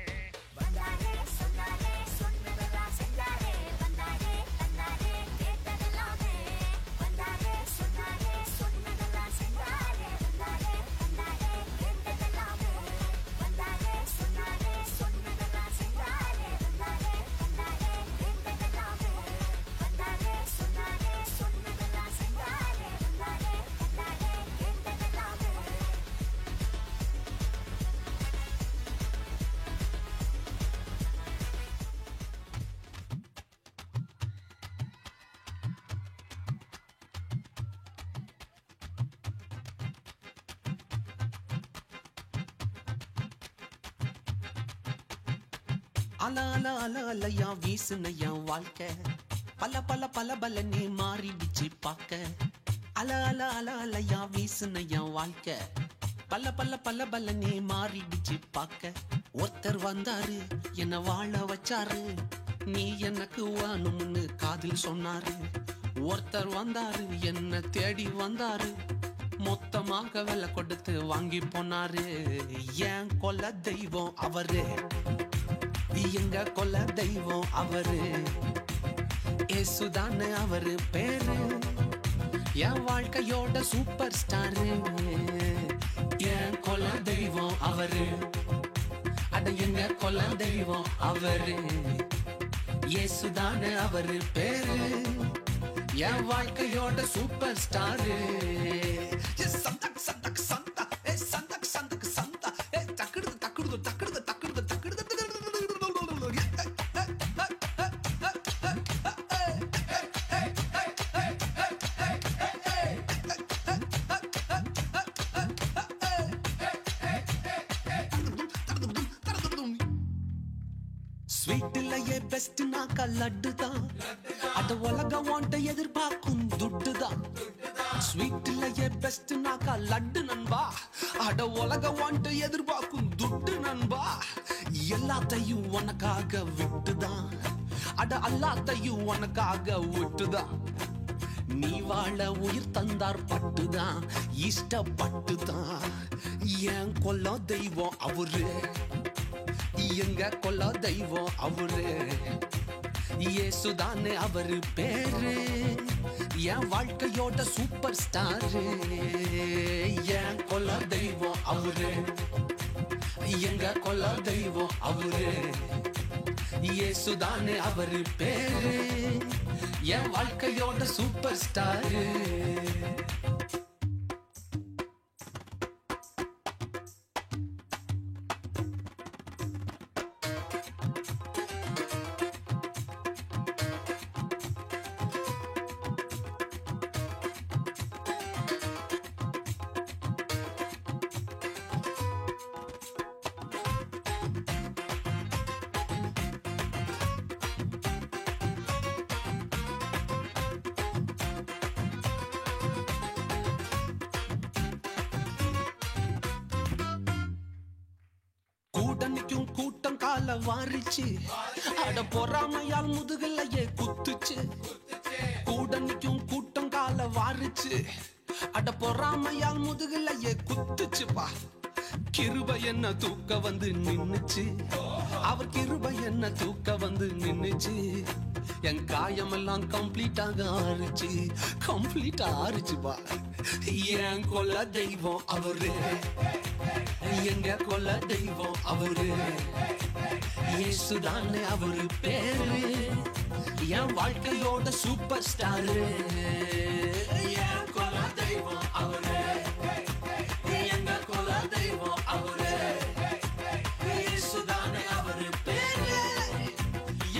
வந்தாரே சொன்னாரே சொன்னதெல்லாம் செஞ்சாரே, வந்தாரே தந்தாரே கேட்டதெல்லாமே. வந்தாரே சொன்னாரே சொன்னதெல்லாம் செஞ்சாரே, வந்தாரே தந்தாரே கேட்டதெல்லாமே. வந்தாரே சொன்னாரே சொன்னதெல்லாம் செஞ்சாரே. அல அல அல அலையா வீசுன என் வாழ்க்கை பல பல பல பல நீ மாறிடுச்சு பார்க்க அல அல அல அலையா வீசுன என் வாழ்க்கை பல பல பல பல நீ மாறிடுச்சு பார்க்க ஒருத்தர் வந்தாரு என்ன வாழ வச்சாரு நீ எனக்கு வாணும்னு காதில் சொன்னாரு ஒருத்தர் வந்தாரு என்ன தேடி வந்தாரு மொத்தமாக விலை கொடுத்து வாங்கி போனாரு என் கொல்ல தெய்வம் அவரு எங்க கொல்ல தெய்வம் அவரு ஏசுதானே அவரு பேரு என் வாழ்க்கையோட சூப்பர் ஸ்டாரு என் கொல்ல தெய்வம் அவரு அட எங்க கொல்ல தெய்வம் அவரு ஏசுதானே அவரு பேரு என் வாழ்க்கையோட சூப்பர் ஸ்டாரு சந்தக் சந்தக் சந்தா சந்தக் சந்தக் சந்தா தக்குடுது தக்குடுது தக்குடுது தக்குடுது தக்குடுது ஸ்வீட்லயே பெஸ்ட் நாக்கா லட்டு தான் அட உலக வாண்ட எதிர்பார்க்கும் துட்டு தான் ஸ்வீட்லயே பெஸ்ட் நாக்கா லட்டு நண்பா அட உலக வாண்ட எதிர்பார்க்கும் துட்டு நண்பா எல்லாத்தையும் உனக்காக விட்டுதான் அட எல்லாத்தையும் உனக்காக விட்டுதான் நீ வாழ உயிர் தந்தார் பட்டுதான் இஷ்டப்பட்டுதான் என் கொல்ல தெய்வம் அவரு எங்க கொல்ல தெய்வம் அவரு இயேசுதானே அவரு பேரு என் வாழ்க்கையோட சூப்பர் ஸ்டாரு என் கொல்ல தெய்வம் அவரு எங்க கொல்ல தெய்வம் அவரு இயேசுதானே அவரு பேரு என் வாழ்க்கையோட சூப்பர் ஸ்டாரு கூட்டம் கால வாரிச்சு அட பொறாமையால் முதுகலையே குத்துச்சு கூடனிக்கும் கூட்டம் கால வாரிச்சு அட பொறாமையால் முதுகலையே குத்துச்சுப்பா கிருபை என்ன தூக்க வந்து நின்னுச்சு அவர் கிருபை என்ன தூக்க வந்து நின்னுச்சு என் காயமெல்லாம் கம்ப்ளீட்டாக ஆறுச்சுப்பா என் கொல்ல தெய்வம் அவரு எங்க கொல்ல தெய்வம் அவரு இயேசுதானே அவரு பேரு என் வாழ்க்கையோட சூப்பர் ஸ்டாரு என் கொல்ல தெய்வம் அவரு எங்க கொல்ல தெய்வம் அவரு இயேசுதானே அவரு பேரு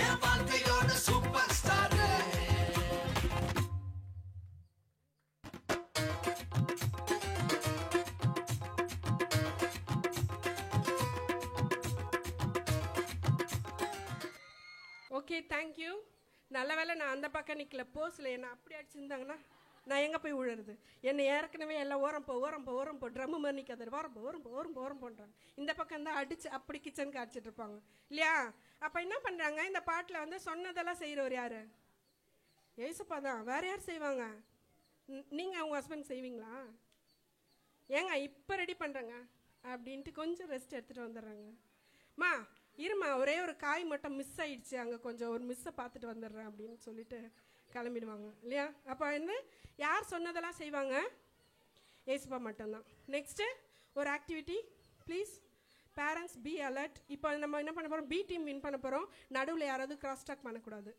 என் வாழ்க்கையோட சூப்பர் ஸ்டாரு ஓகே தேங்க்யூ. நல்ல வேலை நான் அந்த பக்கம் நிற்கல. போஸில் என்னை அப்படி அடிச்சிருந்தாங்கன்னா நான் எங்கே போய் விழுறது? என்னை ஏற்கனவே எல்லாம் ஓரம் போ ட்ரம்மு மாதிரி நிற்காது ஓரம் போன்றாங்க. இந்த பக்கம் தான் அடித்து அப்படி கிச்சனுக்கு அடிச்சிட்டு இருப்பாங்க இல்லையா? அப்போ என்ன பண்ணுறாங்க, இந்த பாட்டில் வந்து சொன்னதெல்லாம் செய்கிறவர் யார்? ஏசப்பா தான். வேறு யார் செய்வாங்க? நீங்கள் உங்கள் ஹஸ்பண்ட் செய்வீங்களா? ஏங்க இப்போ ரெடி பண்ணுறேங்க அப்படின்ட்டு கொஞ்சம் ரெஸ்ட் எடுத்துகிட்டு வந்துடுறாங்க. மா இருமா, ஒரே ஒரு காய் மட்டும் மிஸ் ஆயிடுச்சு, அங்கே கொஞ்சம் ஒரு மிஸ்ஸை பார்த்துட்டு வந்துடுறேன் அப்படின்னு சொல்லிட்டு கிளம்பிடுவாங்க இல்லையா? அப்போ வந்து யார் சொன்னதெல்லாம் செய்வாங்க? ஏசப்பா மட்டும்தான். நெக்ஸ்ட்டு ஒரு activity please parents be alert. இப்போ நம்ம என்ன பண்ண போகிறோம்? பி டீம் வின் பண்ண போகிறோம். நடுவில் யாராவது கிராஸ் டாக் பண்ணக்கூடாது.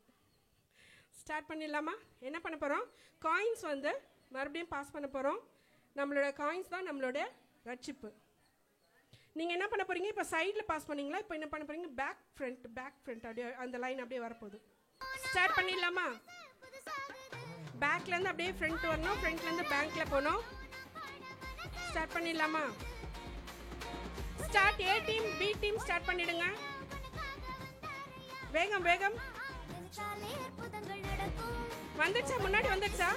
ஸ்டார்ட் பண்ணிடலாமா? என்ன பண்ண போகிறோம்? காயின்ஸ் வந்து மறுபடியும் பாஸ் பண்ண போகிறோம். நம்மளோட காயின்ஸ் தான் நம்மளோட ரட்சிப்பு. நீங்கள் என்ன பண்ண போகிறீங்க? இப்போ சைடில் பாஸ் பண்ணிங்களா? இப்போ என்ன பண்ண போகிறீங்க? பேக் ஃப்ரண்ட் அப்படியே அந்த லைன் அப்படியே வரப்போகுது. ஸ்டார்ட் பண்ணிடலாமா? பேக்லேருந்து அப்படியே ஃப்ரண்ட் வரணும், ஃப்ரண்ட்லேருந்து பேங்க்கில் போகணும். ஸ்டார்ட் பண்ணிடலாமா? Start. A team B team start பண்ணிடுங்க. வேகம் வேகம். வந்துச்சா? முன்னாடி வந்துச்சா?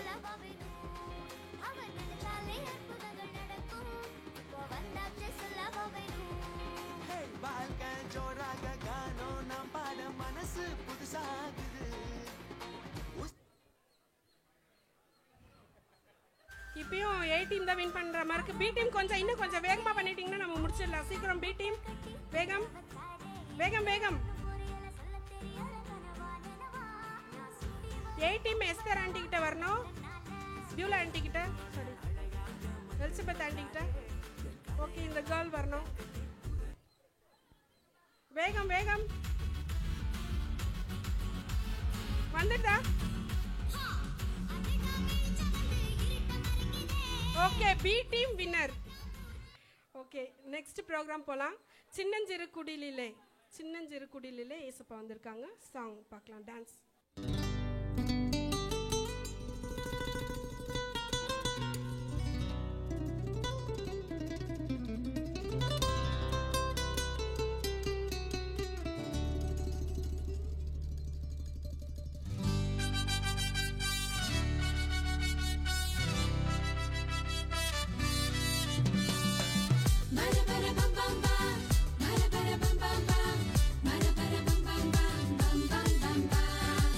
இப்பயும் A டீம் தான் வின் பண்ற மாதிரி இருக்கு. B டீம் இன்னும் கொஞ்சம் வேகமா பண்ணிட்டீங்கன்னா நம்ம முடிச்சிடலாம். சீக்கிரம் B டீம் வேகம் வேகம் வேகம். A டீம் எஸ்தர் ஆண்டி கிட்ட வரணும். பியூலா ஆண்டி கிட்ட, சாரி எலிசபெத் ஆண்டி கிட்ட. ஓகே, இந்த கேர்ள் வரணும். வேகம் வேகம். வந்துட்டா? Okay, B team winner. Okay, next programme போகலாம். சின்னஞ்சிறு குடிலிலே, சின்னஞ்சிறு குடிலிலே ஏசப்பா வந்திருக்காங்க. சாங் பார்க்கலாம், dance. Bam bam bam, bam bam bam, bam bam bam bam, bam bam bam bam.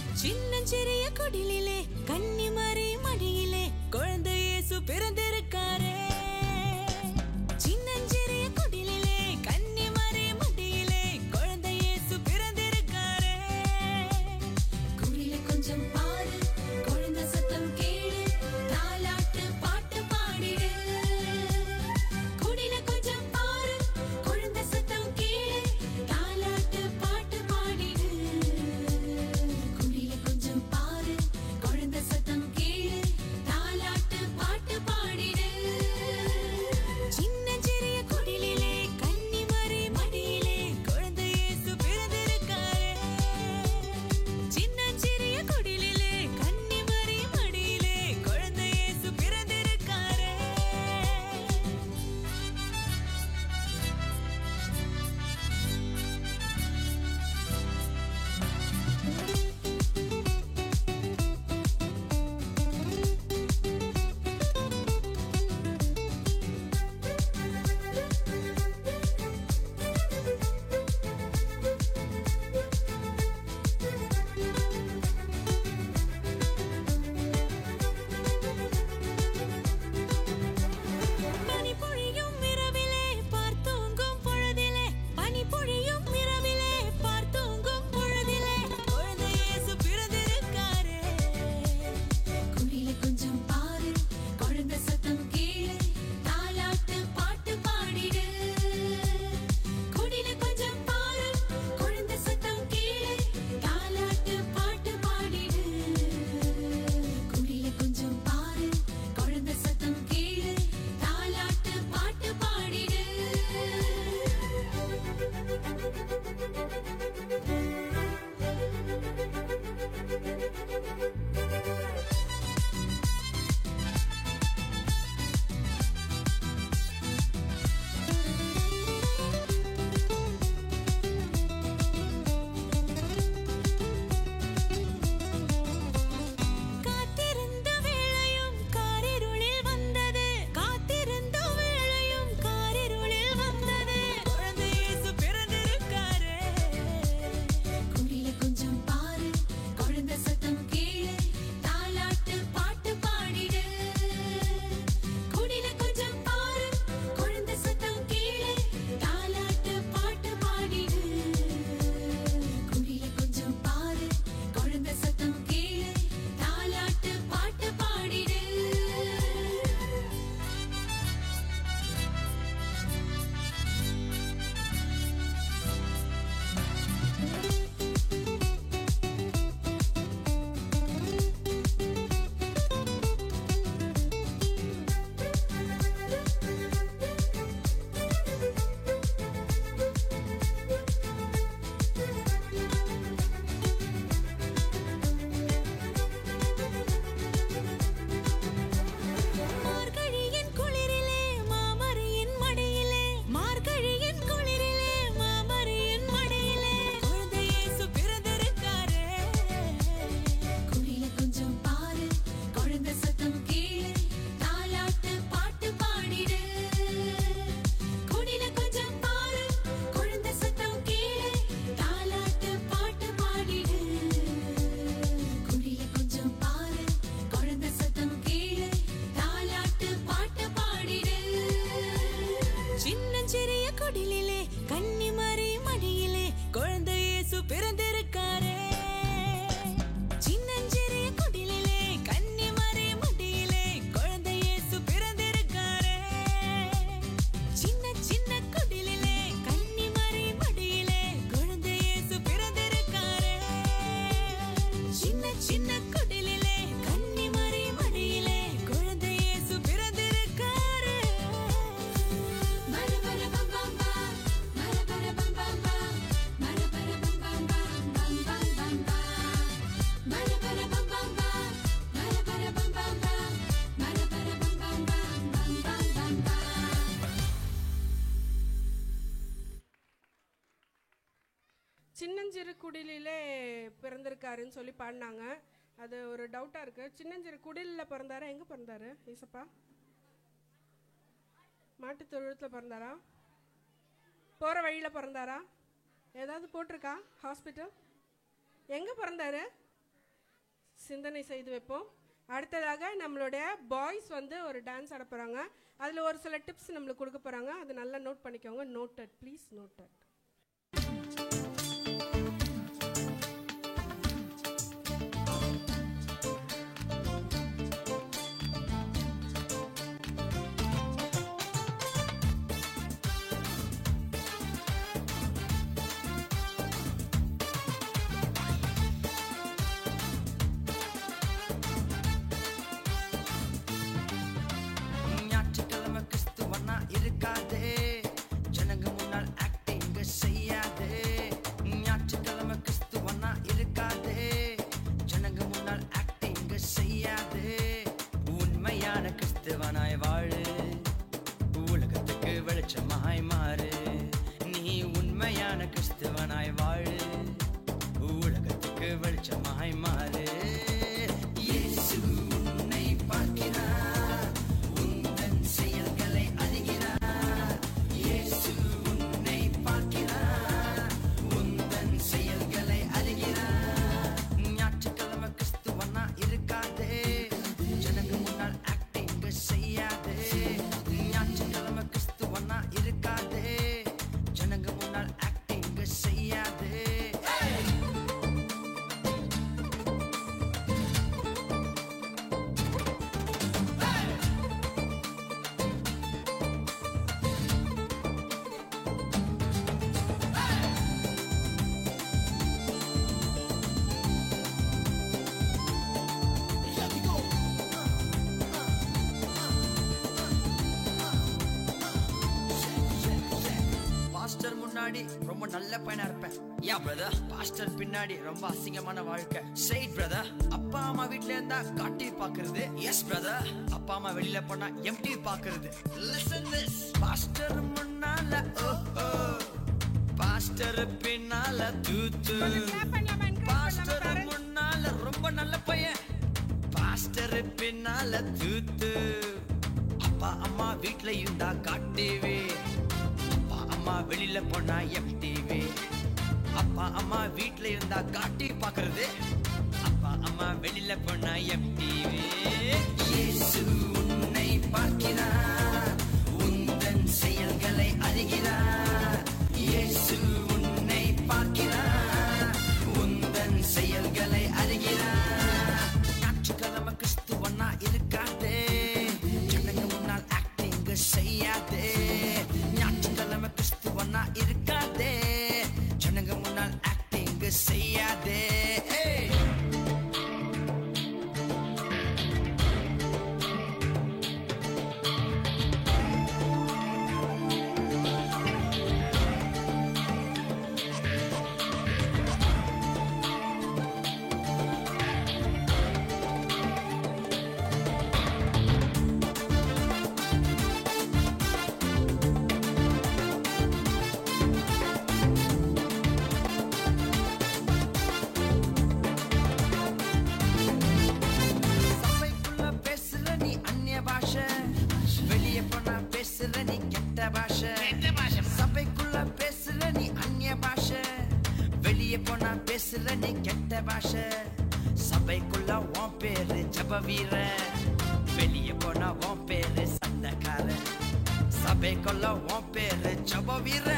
கன்னிமரி மடியிலே குழந்தை இயேசு பிறந்திருக்காரே. சின்னஞ்சிறிய குடிலிலே கன்னிமரி மடியிலே குழந்தை இயேசு பிறந்திருக்காரே. சின்ன சின்ன குடிலிலே கன்னிமரி மடியிலே குழந்தை இயேசு பிறந்திருக்காரே. சின்ன சின்ன குடிலிலே கன்னிமரி மடியிலே குழந்தை இயேசு பிறந்திருக்காரே. மரபர பம் பம் பம் மரபர பம் பம் பம் மரபர பம் பம் பம் பம் பம் பம் பம் மரபர பம் பம் பம் மரபர பம் பம் பம் மரபர பம் பம் பம் பம் பம் பம் பம். சின்னஞ்சிறு குடிலிலே பிறந்திருக்காருன்னு சொல்லி பாடினாங்க. அது ஒரு டவுட்டாக இருக்குது. சின்னஞ்சிறு குடிலில் பிறந்தாரா? எங்கே பிறந்தாரு ஏசப்பா? மாட்டுத் தொழுவத்தில் பிறந்தாரா? போகிற வழியில் பிறந்தாரா? ஏதாவது போட்டிருக்கா ஹாஸ்பிட்டல்? எங்கே பிறந்தாரு? சிந்தனை செய்து வைப்போம். அடுத்ததாக நம்மளுடைய பாய்ஸ் வந்து ஒரு டான்ஸ் ஆட போகிறாங்க. அதில் ஒரு சில டிப்ஸ் நம்மளுக்கு கொடுக்க போகிறாங்க. அது நல்லா நோட் பண்ணிக்கோங்க. Noted, please noted. ஞாயிற்றுக்கிழமை கிறிஸ்துவனா இருக்காதே, ஜனங்க முன்னால் ஆக்டிங் செய்யாதே. ஞாயிற்றுக்கிழமை கிறிஸ்துவனா இருக்காதே, ஜனங்க முன்னால் ஆக்டிங் செய்யாதே. உண்மையான கிறிஸ்துவனாய் வாழு, உலகத்துக்கு வெளிச்சமாய் மாறு. நீ உண்மையான கிறிஸ்துவனாய் வாழு, உலகத்துக்கு வெளிச்சமாய் மாறு. இயேசு உன்னை பார்க்கிறார், உந்தன் செயல்களை அறிகிறார். இயேசு உன்னை பார்க்கிறார், உந்தன் செயல்களை அறிகிறார். ஞாயிற்றுக்கிழமை கிறிஸ்துவனா இருக்காதே, ஜனங்க முன்னால் ஆக்டிங் செய்யாதே. ஞாயிற்றுக்கிழமை கிறிஸ்துவனா இருக்காதே, ஜனங்க முன்னால் ஆக்டிங் செய்யாதே. பாஸ்டர் முன்னாடி ரொம்ப நல்ல பையனா இருப்பேன். Ya brother. பாஸ்டர் பின்னாடி ரொம்ப அசிங்கமான வாழ்க்கை. Side brother. அப்பா அம்மா வீட்ல இருந்தா காட்டி பாக்குறது. Yes brother. அப்பா அம்மா வெளியில போனா எம்டி பாக்குறது. Listen this. பாஸ்டர் முன்னால ஓஹோ, பாஸ்டர் பின்னால தூத்து. பாஸ்டர் முன்னால ரொம்ப நல்ல பையன், பாஸ்டர் பின்னால தூத்து. அப்பா அம்மா வீட்ல இருந்தா காட்டிவே, அப்பா அம்மா வெளியில போனா எம்டிவி. அப்பா அம்மா வீட்ல இருந்தா காட்டி பாக்குறது, அப்பா அம்மா வெளியில போனா எம்டிவி. இயேசு உன்னை பார்க்கிறார், உந்தன் செயல்களை அறிகிறார். இயேசு உன்னை பார்க்கிறார், உந்தன் செயல்களை அறிகிறார். ஞாயிற்றுக்கிழமை கிறிஸ்துவனா இருக்காதே, ஜனங்க முன்னால் ஆக்டிங் செய்யாதே. ஞாயிற்றுக்கிழமை கிறிஸ்துவனா இருக்காதே, ஜனங்க முன்னால் ஆக்டிங் செய்யாதே. சபைக்குள்ள பேசுற நீ அந்நிய பாஷை, வெளியே போனா பேசுற நீ கெட்ட பாஷை. சபைக்குள்ள பேசுற நீ அந்நிய பாஷை, வெளியே போனா பேசுற நீ கெட்ட பாஷை. சபைக்குள்ள உன் பேரு ஜப வீர, வெளியே போனா உன் பேரு சண்டக்கார. சபைக்குள்ள உன் பேரு ஜப வீர,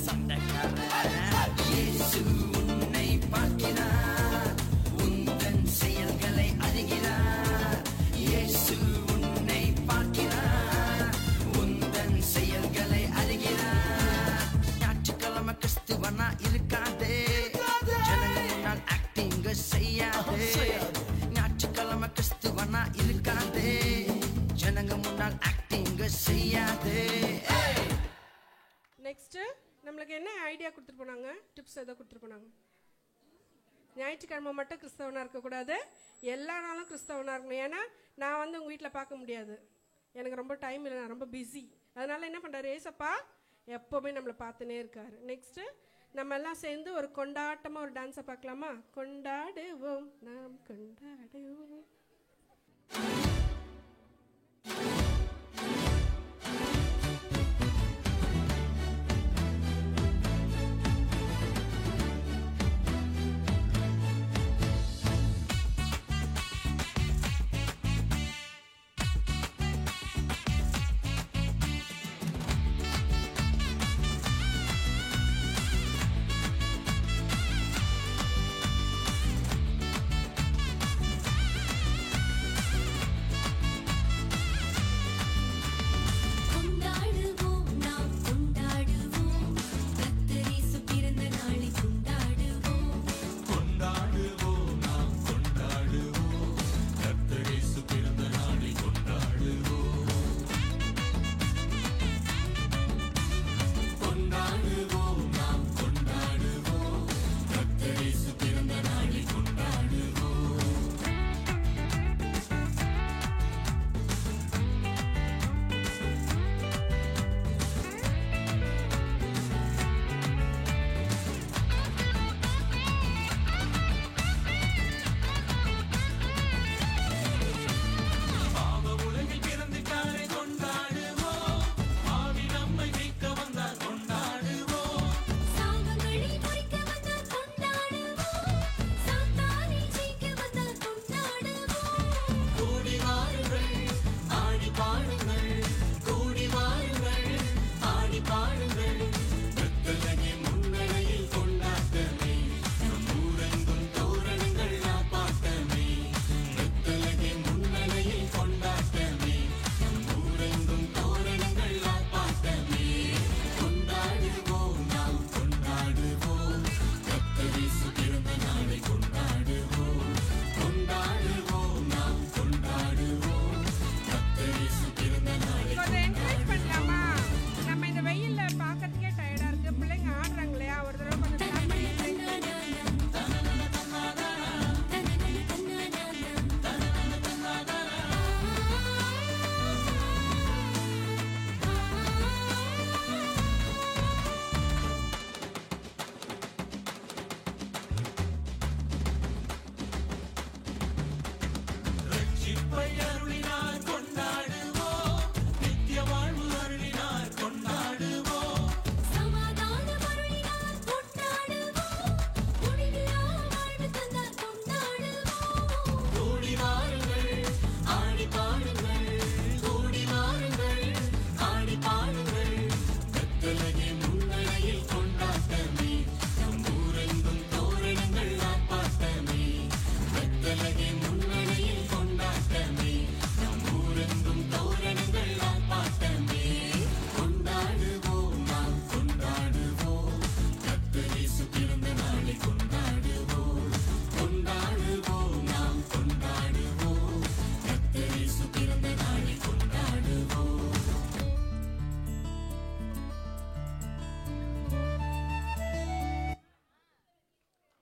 சண்டைக்காரன். இயேசு உன்னை பார்க்கிறார், உந்தன் செயல்களை அறிகிறார். இயேசு உன்னை பார்க்கிறார், உந்தன் செயல்களை அறிகிறார். ஞாயிற்றுக்கிழமை கிறிஸ்துவனா இருக்காதே, ஜனங்க முன்னால் ஆக்டிங்க செய்யாதே. ஞாயிற்றுக்கிழமை கிறிஸ்துவனா இருக்காதே, ஜனங்க முன்னால் ஆக்டிங்க செய்யாதே. நெக்ஸ்ட்டு நம்மளுக்கு என்ன ஐடியா கொடுத்துட்டு போனாங்க, டிப்ஸ் ஏதோ கொடுத்துட்டு போனாங்க? ஞாயிற்றுக்கிழமை மட்டும் கிறிஸ்தவனாக இருக்கக்கூடாது, எல்லா நாளும் கிறிஸ்தவனாக இருக்கணும். ஏன்னா நான் வந்து உங்கள் வீட்டில் பார்க்க முடியாது, எனக்கு ரொம்ப டைம் இல்லை, நான் ரொம்ப பிஸி. அதனால் என்ன பண்ணுறாரு ஏசப்பா எப்போவுமே நம்மளை பார்த்துனே இருக்கார். நெக்ஸ்ட்டு நம்ம எல்லாம் சேர்ந்து ஒரு கொண்டாட்டமாக ஒரு டான்ஸை பார்க்கலாமா? கொண்டாடுவோம் நாம் கொண்டாடுவோம்.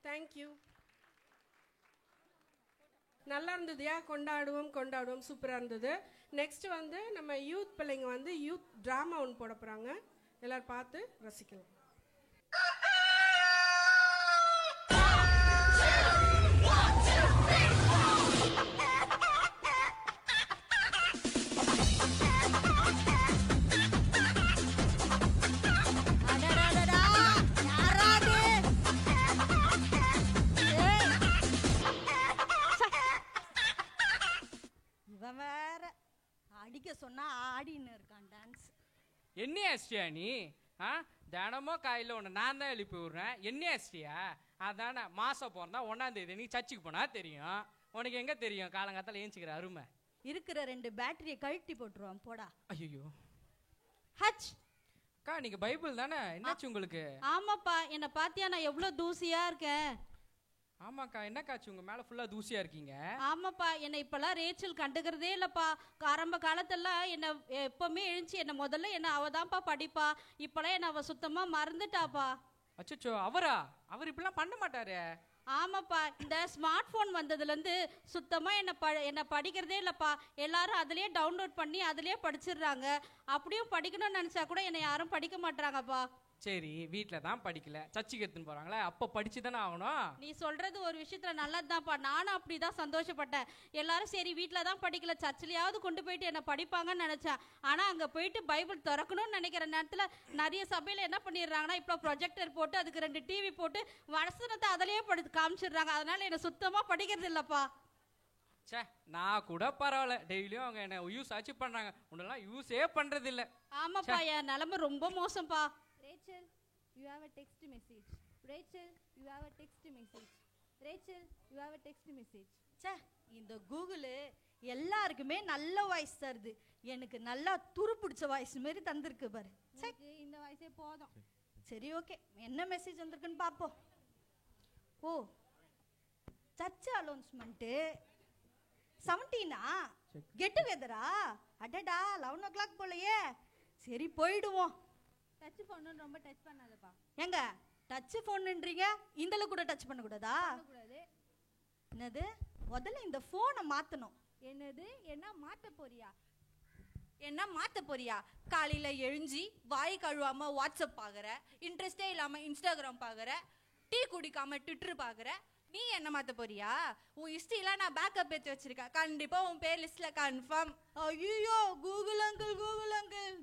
தேங்க்யூ. நல்லா இருந்ததுயா, கொண்டாடுவோம் கொண்டாடுவோம், சூப்பராக இருந்தது. நெக்ஸ்ட் வந்து நம்ம யூத் பிள்ளைங்க வந்து யூத் ட்ராமா ஒன்று போட போகிறாங்க, எல்லோரும் பார்த்து ரசிக்கலாம். வேற அடிக்க சொன்னா ஆடின்னு இருக்கான் டான்ஸ். என்ன ஆஸ்டியா நீ ஆ தினமும் காலையில் ஒன்று நான் தான் எழுப்பி விட்றேன். என்ன எஸ்டியா? அதானே மாதம் பிறந்தா 1ஆம் தேதி நீ சர்ச்சுக்கு போனால் தெரியும். உனக்கு எங்கே தெரியும் காலங்காத்தால் ஏஞ்சிக்கிற அருமை? இருக்கிற 2 பேட்டரியை கழட்டி போட்டுருவான் போடா. ஐயோ ஹச் அக்கா, நீங்கள் பைபிள் தானே, என்னாச்சு உங்களுக்கு? ஆமாப்பா, என்னை பார்த்தியா நான் எவ்வளோ தூசியாக இருக்கேன்? ஆமாக்கா, என்னக்காச்சு உங்கள் மேலே ஃபுல்லாக தூசியாக இருக்கீங்க? ஆமாப்பா, என்னை இப்போல்லாம் ரேச்சல் கண்டுக்கிறதே இல்லைப்பா. ஆரம்ப காலத்தெல்லாம் என்னை எப்போவுமே எழுந்துச்சு என்னை முதல்ல என்னை அவள் தான்ப்பா படிப்பா. இப்போலாம் என்னை அவள் சுத்தமாக மறந்துட்டாப்பா. அச்சோ, அவரா? அவர் இப்படிலாம் பண்ண மாட்டாரு. ஆமாப்பா, இந்த ஸ்மார்ட் ஃபோன் வந்ததுலேருந்து சுத்தமாக என்னை படிக்கிறதே இல்லைப்பா. எல்லாரும் அதிலே டவுன்லோட் பண்ணி அதிலே படிச்சிடுறாங்க. அப்படியும் படிக்கணும்னு நினச்சா கூட என்னை யாரும் படிக்க மாட்டாங்கப்பா. சரி, வீட்டில் தான் படிக்கல, சர்ச்சுக்கு எடுத்துன்னு போகிறாங்களே, அப்போ படிச்சு தானே ஆகணும். நீ சொல்கிறது ஒரு விஷயத்தில் நல்லதுதான்ப்பா. நானும் அப்படி தான் சந்தோஷப்பட்டேன். எல்லாரும் சரி வீட்டில் தான் படிக்கல, சர்ச்சிலையாவது கொண்டு போயிட்டு என்னை படிப்பாங்கன்னு நினச்சேன். ஆனால் அங்கே போயிட்டு பைபிள் திறக்கணும்னு நினைக்கிற நேரத்தில் நிறைய சபையில் என்ன பண்ணிடுறாங்கன்னா, இப்போ ப்ரொஜெக்டர் போட்டு அதுக்கு 2 டிவி போட்டு வசனத்தை அதிலேயே காமிச்சிடுறாங்க. அதனால் என்னை சுத்தமாக படிக்கிறது இல்லைப்பா. சே, நான் கூட பரவாயில்ல, டெய்லியும் அவங்க என்ன யூஸ் ஆச்சு பண்ணுறாங்க. உன்னெல்லாம் யூஸே பண்ணுறது இல்லை. ஆமாப்பா, என் நிலைமை ரொம்ப மோசம்ப்பா. Rachel, you have a text message. Rachel, you have a text message. Rachel, you have a text message. சே, இந்த கூகுள் எல்லாருக்குமே நல்ல வாய்ஸ் தருது. எனக்கு நல்லா துரு பிடிச்ச வாய்ஸ் மாதிரி தந்திருக்கு பாரு. சரி, இந்த வாய்ஸே போதும். சரி, ஓகே, என்ன மெசேஜ் வந்திருக்குன்னு பார்ப்போம். ஓ, சர்ச் அனௌன்ஸ்மெண்ட்டு 17 கெட் டுகெதரா? அடடா, 11 o'clock போலையே. சரி, போயிடுவோம். டச் ஃபோன் ரொம்ப டச் பண்ணாதப்பா. ஏங்க டச் ஃபோன்ன்றீங்க, இந்தல கூட டச் பண்ணக்கூடாதா? கூடாது. என்னது? முதல்ல இந்த ஃபோனை மாற்றணும். என்னது? என்ன மாற்ற போறியா? என்ன மாற்ற போறியா? காலையில் எழுஞ்சி வாய் கழுவாம வாட்ஸ்அப் பார்க்குற, இன்ட்ரெஸ்டே இல்லாமல் இன்ஸ்டாகிராம் பார்க்குற, டீ குடிக்காம ட்விட்டர் பார்க்குற. நீ என்ன மாற்ற போறியா? உன் ஹிஸ்ட்ரிலாம் நான் பேக்கப் எடுத்து வச்சிருக்கேன். கண்டிப்பாக உன் பேர் லிஸ்ட்டில் கன்ஃபார்ம். ஐயோ, கூகுள் அங்கிள்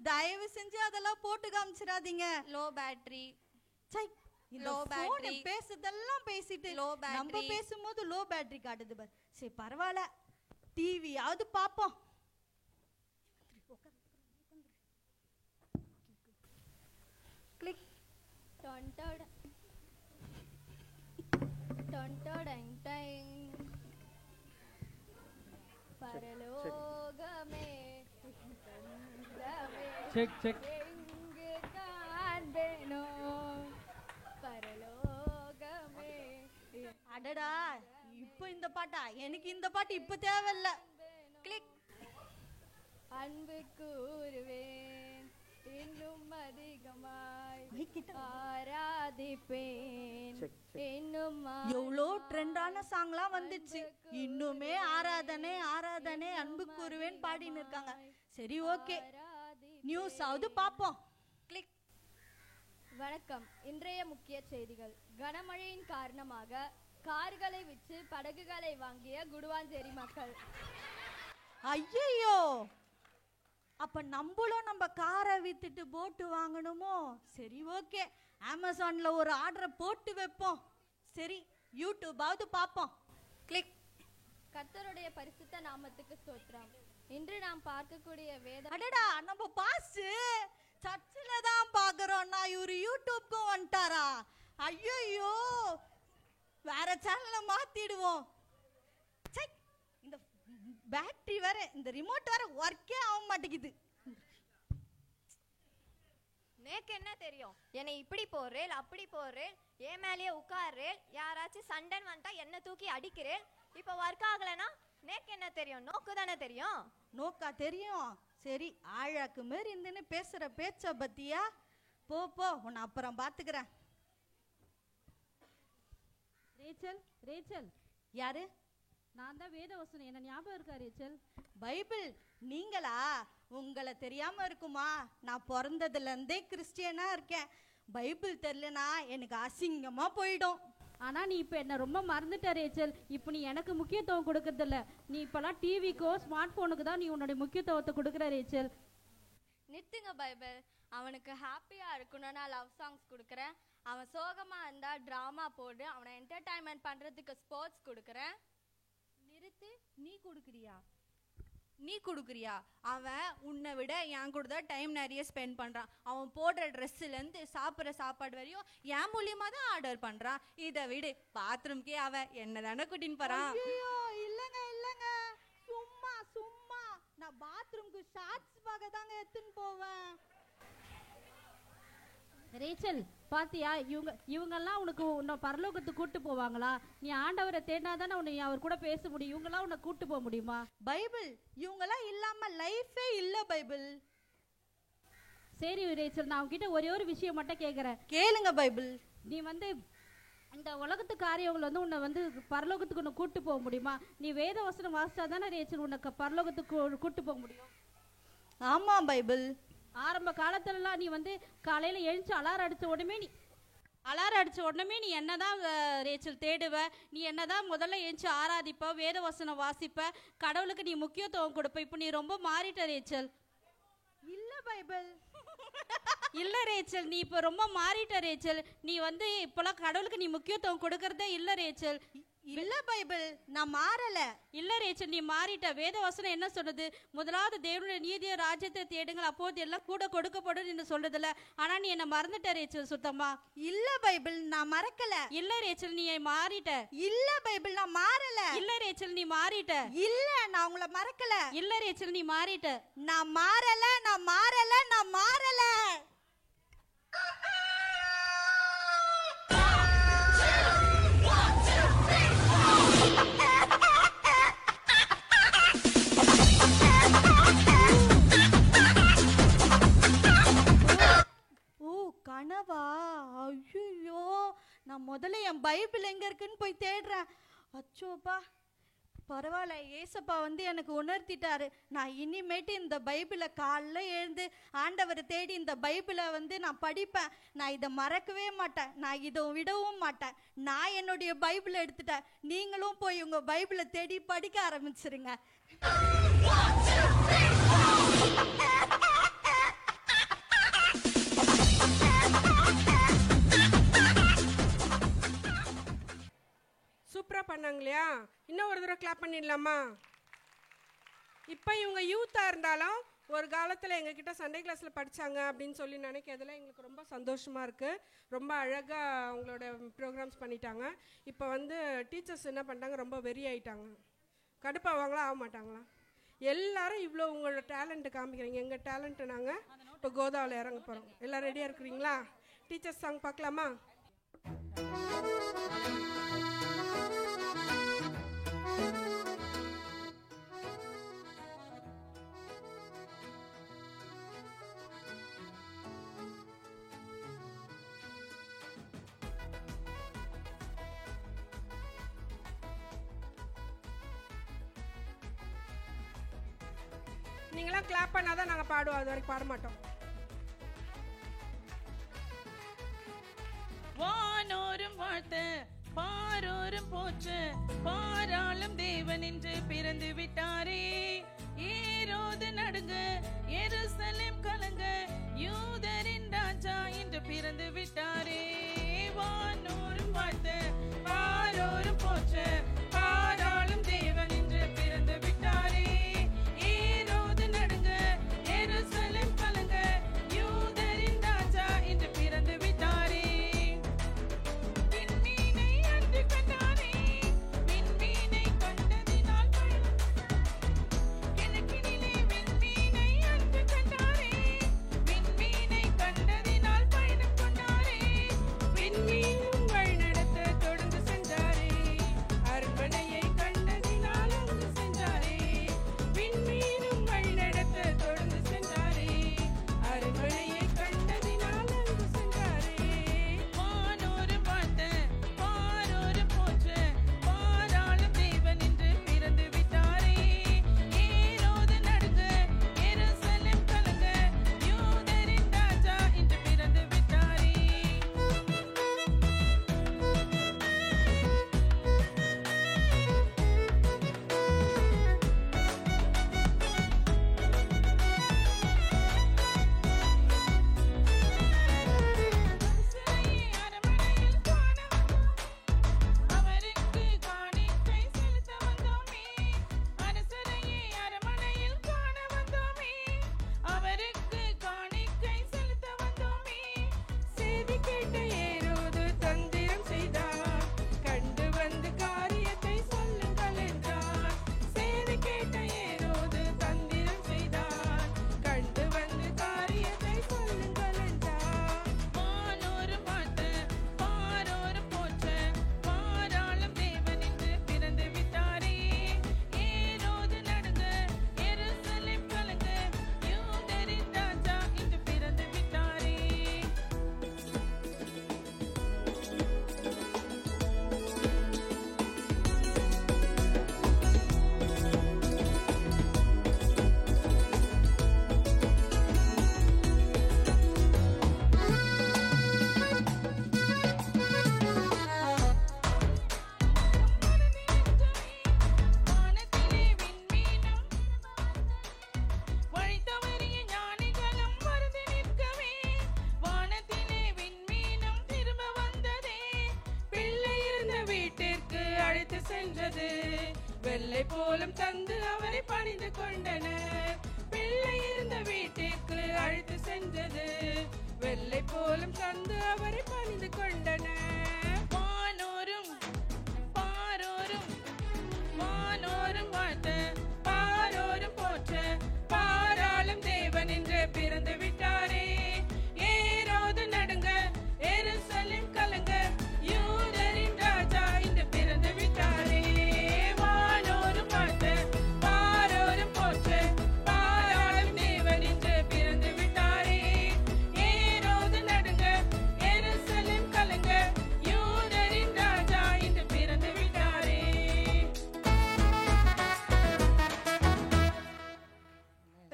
தயவு செஞ்சு அதெல்லாம் போட்டு காமிச்சிடாதீங்க. Low battery. சை, லோ பேட்டரி பேசுறதெல்லாம் பேசிட்டு லோ பேட்டரி. நம்ம பேசும்போது லோ பேட்டரி காட்டுது பார். சரி, பரவாயில்ல, டிவியாவது பார்ப்போம். கிளிக். டொன்டோட டொன்டோடங் டைங். பரலோகமே செக் செக். எங்கு காண்பேனோ பரலோகமே. அடடா, இப்போ இந்த பாட்டா? எனக்கு இந்த பாட்டு இப்போ தேவையில்ல. கிளிக். அன்பு கூறுவேன், இன்னும் அதிகமாய் ஆராதிப்பேன். இன்னும் எவ்வளோ ட்ரெண்டான சாங்லாம் வந்துச்சு. இன்னுமே ஆராதனை ஆராதனை அன்பு கூறுவேன் பாடின்னு இருக்காங்க. சரி, ஓகே, நியூஸ் ஆவது பார்ப்போம். கிளிக். வணக்கம். இன்றைய முக்கிய செய்திகள். கனமழையின் காரணமாக கார்களை விற்று படகுகளை வாங்கிய குடுவாஞ்சேரி மக்கள். ஐயோ, அப்ப நம்மளும் நம்ம காரை வித்துட்டு போட்டு வாங்கணுமோ? சரி, ஓகே, அமேசான்ல ஒரு ஆர்டரை போட்டு வைப்போம். சரி, யூடியூபாவது பார்ப்போம். கிளிக். கர்த்தருடைய பரிசுத்த நாமத்துக்கு ஸ்தோத்திரம். இன்று நாம் பார்க்கக்கூடிய வேத. அடடா, நம்ம பாஸ் சர்ச்சில் தான் பார்க்குறோம்னா இவரு யூடியூப்க்கும் வந்துட்டாரா? ஐயோ, வேற சேனலை மாத்திடுவோம். சை, இந்த பேட்டரி வேற, இந்த ரிமோட் வேற ஒர்க்கே ஆக மாட்டேங்குது. நேக்கு என்ன தெரியும்? என்னை இப்படி போடுறேன் அப்படி போடுறேன், ஏன் மேலேயே உட்கார்றேன், யாராச்சும் சண்டன் வந்துட்டா என்ன தூக்கி அடிக்கிறேன். இப்போ ஒர்க் ஆகலைன்னா நேக்கு என்ன தெரியும்? நோக்கு தானே தெரியும். நோக்கா தெரியும்? சரி, ஆழாக்கு மாரி இருந்துன்னு பேசுற பேச்ச பத்தியா? போ போ, உன்னை அப்புறம் பாத்துக்கிறேன். ரேச்சல் யாரு? நான் தான் வேதவசனம். என்ன ஞாபகம் இருக்கா ரேச்சல்? பைபிள் நீங்களா? உங்களை தெரியாம இருக்குமா? நான் பிறந்ததுல இருந்தே கிறிஸ்டியனா இருக்கேன். பைபிள் தெரியலனா எனக்கு அசிங்கமா போயிடும். ஆனா நீ இப்ப என்ன ரொம்ப மறந்துட்ட ரேச்சல். இப்போ நீ எனக்கு முக்கியத்துவம் கொடுக்கறது இல்ல. நீ இப்பெல்லாம் டிவிக்கோ ஸ்மார்ட் போனுக்கு தான் நீ உன்னுடைய முக்கியத்துவத்தை கொடுக்குற ரேச்சல். நிறுத்துங்க பைபிள். அவனுக்கு ஹாப்பியா இருக்கணும்னா நான் லவ் சாங்ஸ் கொடுக்குறேன். அவன் சோகமா இருந்தா டிராமா போடு. அவனை என்டர்டைன்மெண்ட் பண்றதுக்கு ஸ்போர்ட்ஸ் கொடுக்குறேன். நிறுத்து. நீ கொடுக்குறியா? நீ கொடுக்குறியா? அவன் உன்னை விட என் கூட தான் டைம் நிறைய ஸ்பெண்ட் பண்ணுறான். அவன் போடுற ட்ரெஸ்ஸுலேருந்து சாப்பிட்ற சாப்பாடு வரையும் என் மூலியமாக தான் ஆர்டர் பண்ணுறான். இதை விடு, பாத்ரூம்க்கே அவன் என்ன தானே கூட்டின்னு போகிறான். இல்லைங்க இல்லைங்க, சும்மா சும்மா நான் பாத்ரூம்க்கு ஷார்ட்ஸ் பார்க்க தாங்க எடுத்துன்னு போவேன். ரேச்சல் பாத்தியா, இவங்கெல்லாம் உனக்கு உன்னை பரலோகத்துக்கு கூட்டு போவாங்களா? நீ ஆண்டவரை தேடினா தானே உன்னை அவர் கூட பேச முடியும். இவங்கெல்லாம் உன்னை கூட்டு போக முடியுமா? பைபிள் இவங்கெல்லாம் இல்லாம லைஃபே இல்ல பைபிள். சரி ரேச்சல், நான் உன்கிட்ட ஒரே ஒரு விஷயம் மட்டும் கேட்குறேன். கேளுங்க பைபிள். நீ இந்த உலகத்து காரியங்கள் உன்னை பரலோகத்துக்கு உன்னை கூட்டு போக முடியுமா? நீ வேத வசனம் வாசிச்சா தானே ரேச்சல் உனக்கு பரலோகத்துக்கு கூட்டு போக முடியும். ஆமா பைபிள். ஆரம்ப காலத்துலலாம் நீ காலையில எழுந்து அலாரம் அடிச்ச உடனே நீ என்னதான் ரேச்சல் தேடுவ, நீ என்னதான் முதல்ல எழுந்து ஆராதிப்ப, வேத வசனம் வாசிப்ப, கடவுளுக்கு நீ முக்கியத்துவம் கொடுப்ப. இப்போ நீ ரொம்ப மாறிட்ட ரேச்சல். இல்ல பைபிள். இல்ல ரேச்சல், நீ இப்போ ரொம்ப மாறிட்ட ரேச்சல். நீ இப்போலாம் கடவுளுக்கு நீ முக்கியத்துவம் கொடுக்கறதே இல்ல ரேச்சல். இல்ல பைபிள், நான் மாறல. இல்ல ரேச்சல், நீ மாறிட்ட. வேத வசனம் என்ன சொல்றது? முதலாவது தேவனுடைய நீதிய ராஜ்யத்தை தேடுங்கள், அப்போது எல்லாம் கூட கொடுக்கப்படும் சொல்றதுல. ஆனா நீ என்ன மறந்துட்ட ரேச்சல் சுத்தமா. இல்ல பைபிள், நான் மறக்கல. இல்ல ரேச்சல், நீ மாறிட்ட. இல்ல பைபிள், நான் மாறல. இல்ல ரேச்சல், நீ மாறிட்ட. இல்ல, நான் உங்களை மறக்கல. இல்ல ரேச்சல், நீ மாறிட்ட. நான் மாறல, நான் மாறல, நான் மாறல. கனவா? ஐயோ, நான் முதல்ல என் பைபிள் எங்க இருக்குன்னு போய் தேடுறேன். அச்சோப்பா, பரவாயில்ல, ஏசப்பா எனக்கு உணர்த்திட்டாரு. நான் இனிமேட்டு இந்த பைபிளை காலைல எழுந்து ஆண்டவரை தேடி இந்த பைபிளை நான் படிப்பேன். நான் இதை மறக்கவே மாட்டேன், நான் இதை விடவும் மாட்டேன். நான் என்னுடைய பைபிளை எடுத்துட்டேன். நீங்களும் போய் உங்க பைபிளை தேடி படிக்க ஆரம்பிச்சிருங்க. சூப்பரா பண்ணாங்க இல்லையா? இன்னும் ஒரு தடவை கிளாப் பண்ணிடலாமா? இப்போ இவங்க யூத்தாக இருந்தாலும் ஒரு காலத்தில் எங்ககிட்ட சண்டே கிளாஸில் படித்தாங்க அப்படின்னு சொல்லி நினைக்கிறதுல எங்களுக்கு ரொம்ப சந்தோஷமாக இருக்குது. ரொம்ப அழகாக அவங்களோட ப்ரோக்ராம்ஸ் பண்ணிட்டாங்க. இப்போ டீச்சர்ஸ் என்ன பண்ணிட்டாங்க, ரொம்ப வெறி ஆகிட்டாங்க. கடுப்பாவாங்களா? ஆக மாட்டாங்களா? எல்லாரும் இவ்வளோ உங்களோட டேலண்ட்டு காமிக்கிறீங்க. எங்கள் டேலண்ட்டை நாங்கள் இப்போ கோதாவில் இறங்க போகிறோம். எல்லாம் ரெடியாக இருக்கிறீங்களா? டீச்சர்ஸ் சாங் பார்க்கலாமா? நீங்களாம் கிளாப் பண்ணாதான் நாங்கள் பாடுவோம், அது வரைக்கும் பாட மாட்டோம். வானோரும் வாழ்த்த பாரோரும் போற்ற பாராளும் தேவன் என்று பிறந்து விட்டாரே. ஏரோது நடுங்க எருசலேம் கலங்க யூதரின் ராஜா என்று பிறந்து விட்டாரே. வானோரும் வாழ்த்த பாரோரும் போற்ற பாராளும் தேவன் என்று பிறந்து விட்டாரே. ஏரோது நடுங்க எருசலேம் கலங்க யூதரின் ராஜா என்று பிறந்து விட்டாரே. விண்மீனை அன்று கண்டாரே, விண்மீனை கண்டதினால் கிழக்கினிலே விண்மீனை அன்று கண்டாரே, விண்மீனை கண்டதினால் பயணம் கொண்டாரே. சென்றது. வெள்ளை போலும் தந்து அவரை பணிந்து கொண்டனர். பிள்ளை இருந்த வீட்டிற்கு அழைத்து சென்றது. வெள்ளை போலும் தந்து அவரை பணிந்து கொண்டனர். வானோரும் பாரோரும் வானோரும் வாழ்த்த பாரோரும் போற்ற பாராளும் தேவன் என்று பிறந்து விட்டாரே. ஏரோது நடுங்க எருசலேம் கலங்க யூதரின் ராஜா இன்று பிறந்து விட்டாரே. வானோரும் வாழ்த்த பாரோரும் போற்ற பாராளும் தேவன் என்று பிறந்து விட்டாரே. ஏரோது நடுங்க எருசலேம் கலங்க யூதரின் ராஜா இன்று பிறந்து விட்டாரே.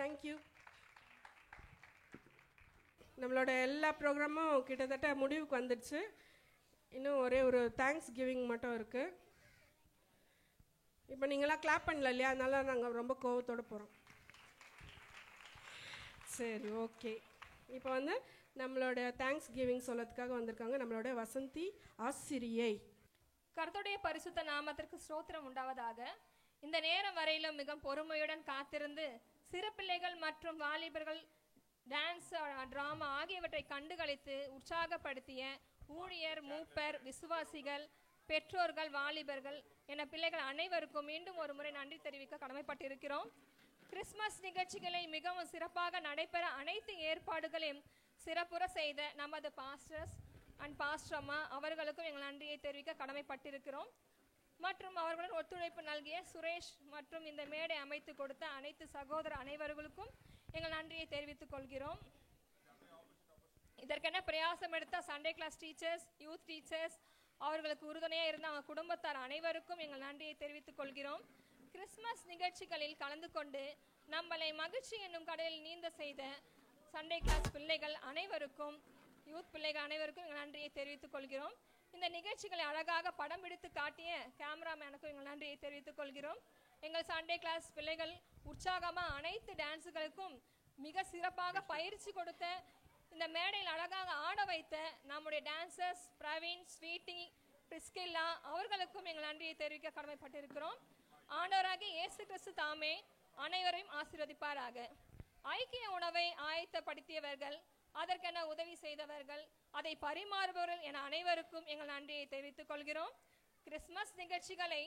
தேங்க்யூ. நம்மளோட எல்லா ப்ரோக்ராமும் கிட்டத்தட்ட முடிவுக்கு வந்துடுச்சு. இன்னும் ஒரே ஒரு தேங்க்ஸ் கிவிங் மட்டும் இருக்குது. இப்போ நீங்களாம் கிளாப் பண்ணல இல்லையா, அதனால நாங்கள் ரொம்ப கோவத்தோடு போகிறோம். சரி, ஓகே. இப்போ வந்து நம்மளோட தேங்க்ஸ் கிவிங் சொல்லத்துக்காக வந்திருக்காங்க நம்மளோட வசந்தி ஆசிரியை. கர்த்தருடைய பரிசுத்த நாமத்திற்கு ஸ்தோத்திரம் உண்டாவதாக. இந்த நேரம் வரையிலும் மிக பொறுமையுடன் காத்திருந்து சிறு பிள்ளைகள் மற்றும் வாலிபர்கள் டான்ஸ், டிராமா ஆகியவற்றை கண்டுகளித்து உற்சாகப்படுத்திய ஊழியர், மூப்பர், விசுவாசிகள், பெற்றோர்கள், வாலிபர்கள் என பிள்ளைகள் அனைவருக்கும் மீண்டும் ஒரு முறை நன்றி தெரிவிக்க கடமைப்பட்டிருக்கிறோம். கிறிஸ்மஸ் நிகழ்ச்சிகளை மிகவும் சிறப்பாக நடைபெற அனைத்து ஏற்பாடுகளையும் சிறப்புற செய்த நமது பாஸ்டர்ஸ் அண்ட் பாஸ்டர்மா அவர்களுக்கும் எங்கள் நன்றியை தெரிவிக்க கடமைப்பட்டிருக்கிறோம். மற்றும் அவர்களுடன் ஒத்துழைப்பு நல்கிய சுரேஷ் மற்றும் இந்த மேடை அமைத்து கொடுத்த அனைத்து சகோதர அனைவர்களுக்கும் எங்கள் நன்றியை தெரிவித்துக் கொள்கிறோம். இதற்கென பிரயாசம் எடுத்த Sunday class teachers, youth teachers, அவர்களுக்கு உறுதுணையாக இருந்த அவங்க குடும்பத்தார் அனைவருக்கும் எங்கள் நன்றியை தெரிவித்துக் கொள்கிறோம். கிறிஸ்மஸ் நிகழ்ச்சிகளில் கலந்து கொண்டு நம்மளை மகிழ்ச்சி என்னும் கடலில் நீந்த செய்த சண்டே கிளாஸ் பிள்ளைகள் அனைவருக்கும், யூத் பிள்ளைகள் அனைவருக்கும் எங்கள் நன்றியை தெரிவித்துக் கொள்கிறோம். இந்த நிகழ்ச்சிகளை அழகாக படம் பிடித்து காட்டிய கேமராமேனுக்கும் எங்கள் நன்றியை தெரிவித்துக் கொள்கிறோம். எங்கள் சண்டே கிளாஸ் பிள்ளைகள் உற்சாகமாக அனைத்து டான்ஸுகளுக்கும் மிக சிறப்பாக பயிற்சி கொடுத்த, இந்த மேடையில் அழகாக ஆட வைத்த நம்முடைய டான்சர்ஸ் பிரவீன், ஸ்வீட்டி, பிரிஸ்கில்லா அவர்களுக்கும் எங்கள் நன்றியை தெரிவிக்க கடமைப்பட்டிருக்கிறோம். ஆண்டவராகிய இயேசு கிறிஸ்து தாமே அனைவரையும் ஆசீர்வதிப்பாராக. ஐக்கிய உணவை ஆயத்தப்படுத்தியவர்கள், அதற்கென உதவி செய்தவர்கள், அதை பரிமாறுபவர்கள் என அனைவருக்கும் எங்கள் நன்றியை தெரிவித்துக் கொள்கிறோம். கிறிஸ்மஸ் நிகழ்ச்சிகளை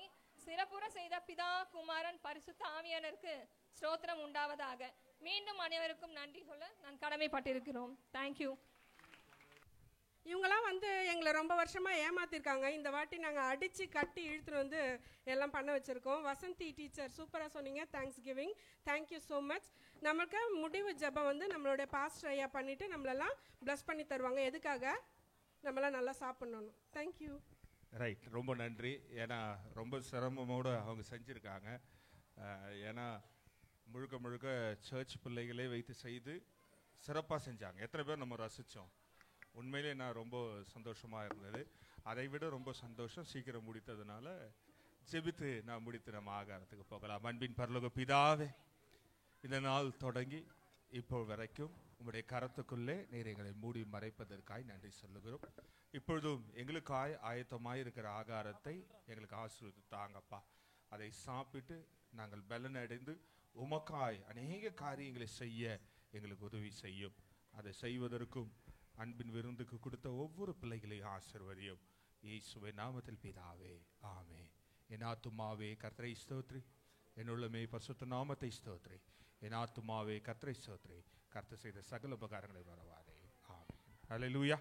சிறப்புற செய்த பிதா, குமாரன், பரிசுத்த ஆவியானவருக்கு ஸ்தோத்திரம் உண்டாவதாக. மீண்டும் அனைவருக்கும் நன்றி சொல்ல நான் கடமைப்பட்டிருக்கிறோம். தேங்க்யூ. இவங்கெல்லாம் வந்து எங்களை ரொம்ப வருஷமாக ஏமாத்திருக்காங்க. இந்த வாட்டி நாங்கள் அடித்து கட்டி இழுத்துட்டு வந்து எல்லாம் பண்ண வச்சுருக்கோம். வசந்தி டீச்சர் சூப்பராக சொன்னீங்க. Thanks giving. Thank you so much. நமக்கு முடிவு ஜெபம் வந்து நம்மளுடைய பாஸ்டர் ஐயா பண்ணிவிட்டு நம்மளெல்லாம் ப்ளஸ் பண்ணி தருவாங்க. எதுக்காக? நம்மளாம் நல்லா சாப்பிட்ணும். தேங்க்யூ. ரைட், ரொம்ப நன்றி. ஏன்னா ரொம்ப சிரமமோடு அவங்க செஞ்சுருக்காங்க. ஏன்னா முழுக்க முழுக்க சர்ச் பிள்ளைகளே வைத்து செய்து சிறப்பாக செஞ்சாங்க. எத்தனை பேர் நம்ம ரசித்தோம். உண்மையிலே நான் ரொம்ப சந்தோஷமாக இருந்தது. அதை விட ரொம்ப சந்தோஷம் சீக்கிரம் முடித்ததுனால ஜெபித்து நான் முடித்து நம்ம ஆகாரத்துக்கு போகலாம். அன்பின் பரலோக பிதாவே, இந்த நாள் தொடங்கி இப்போ வரைக்கும் உங்களுடைய கரத்துக்குள்ளே நீர் எங்களை மூடி மறைப்பதற்காய் நன்றி சொல்லுகிறோம். இப்பொழுதும் எங்களுக்காய் ஆயத்தமாய் இருக்கிற ஆகாரத்தை எங்களுக்கு ஆசீர்வதித்து தாங்கப்பா. அதை சாப்பிட்டு நாங்கள் பலன் அடைந்து உமக்காய் அநேக காரியங்களை செய்ய எங்களுக்கு உதவி செய்யும். அதை செய்வதற்கும் அன்பின் விருந்துக்கு கொடுத்த ஒவ்வொரு பிள்ளைகளையும் ஆசீர்வதியும். இயேசுவின் நாமத்தில் பிதாவே, ஆமென். என் ஆத்துமாவே கர்த்தரை ஸ்தோத்திரி, என் உள்ளமே பரிசுத்த நாமத்தை ஸ்தோத்திரி. என் ஆத்துமாவே கர்த்தரை ஸ்தோத்திரி, கர்த்தர் செய்த சகல உபகாரங்களை மறவாதே. ஆமென். ஹல்லேலூயா.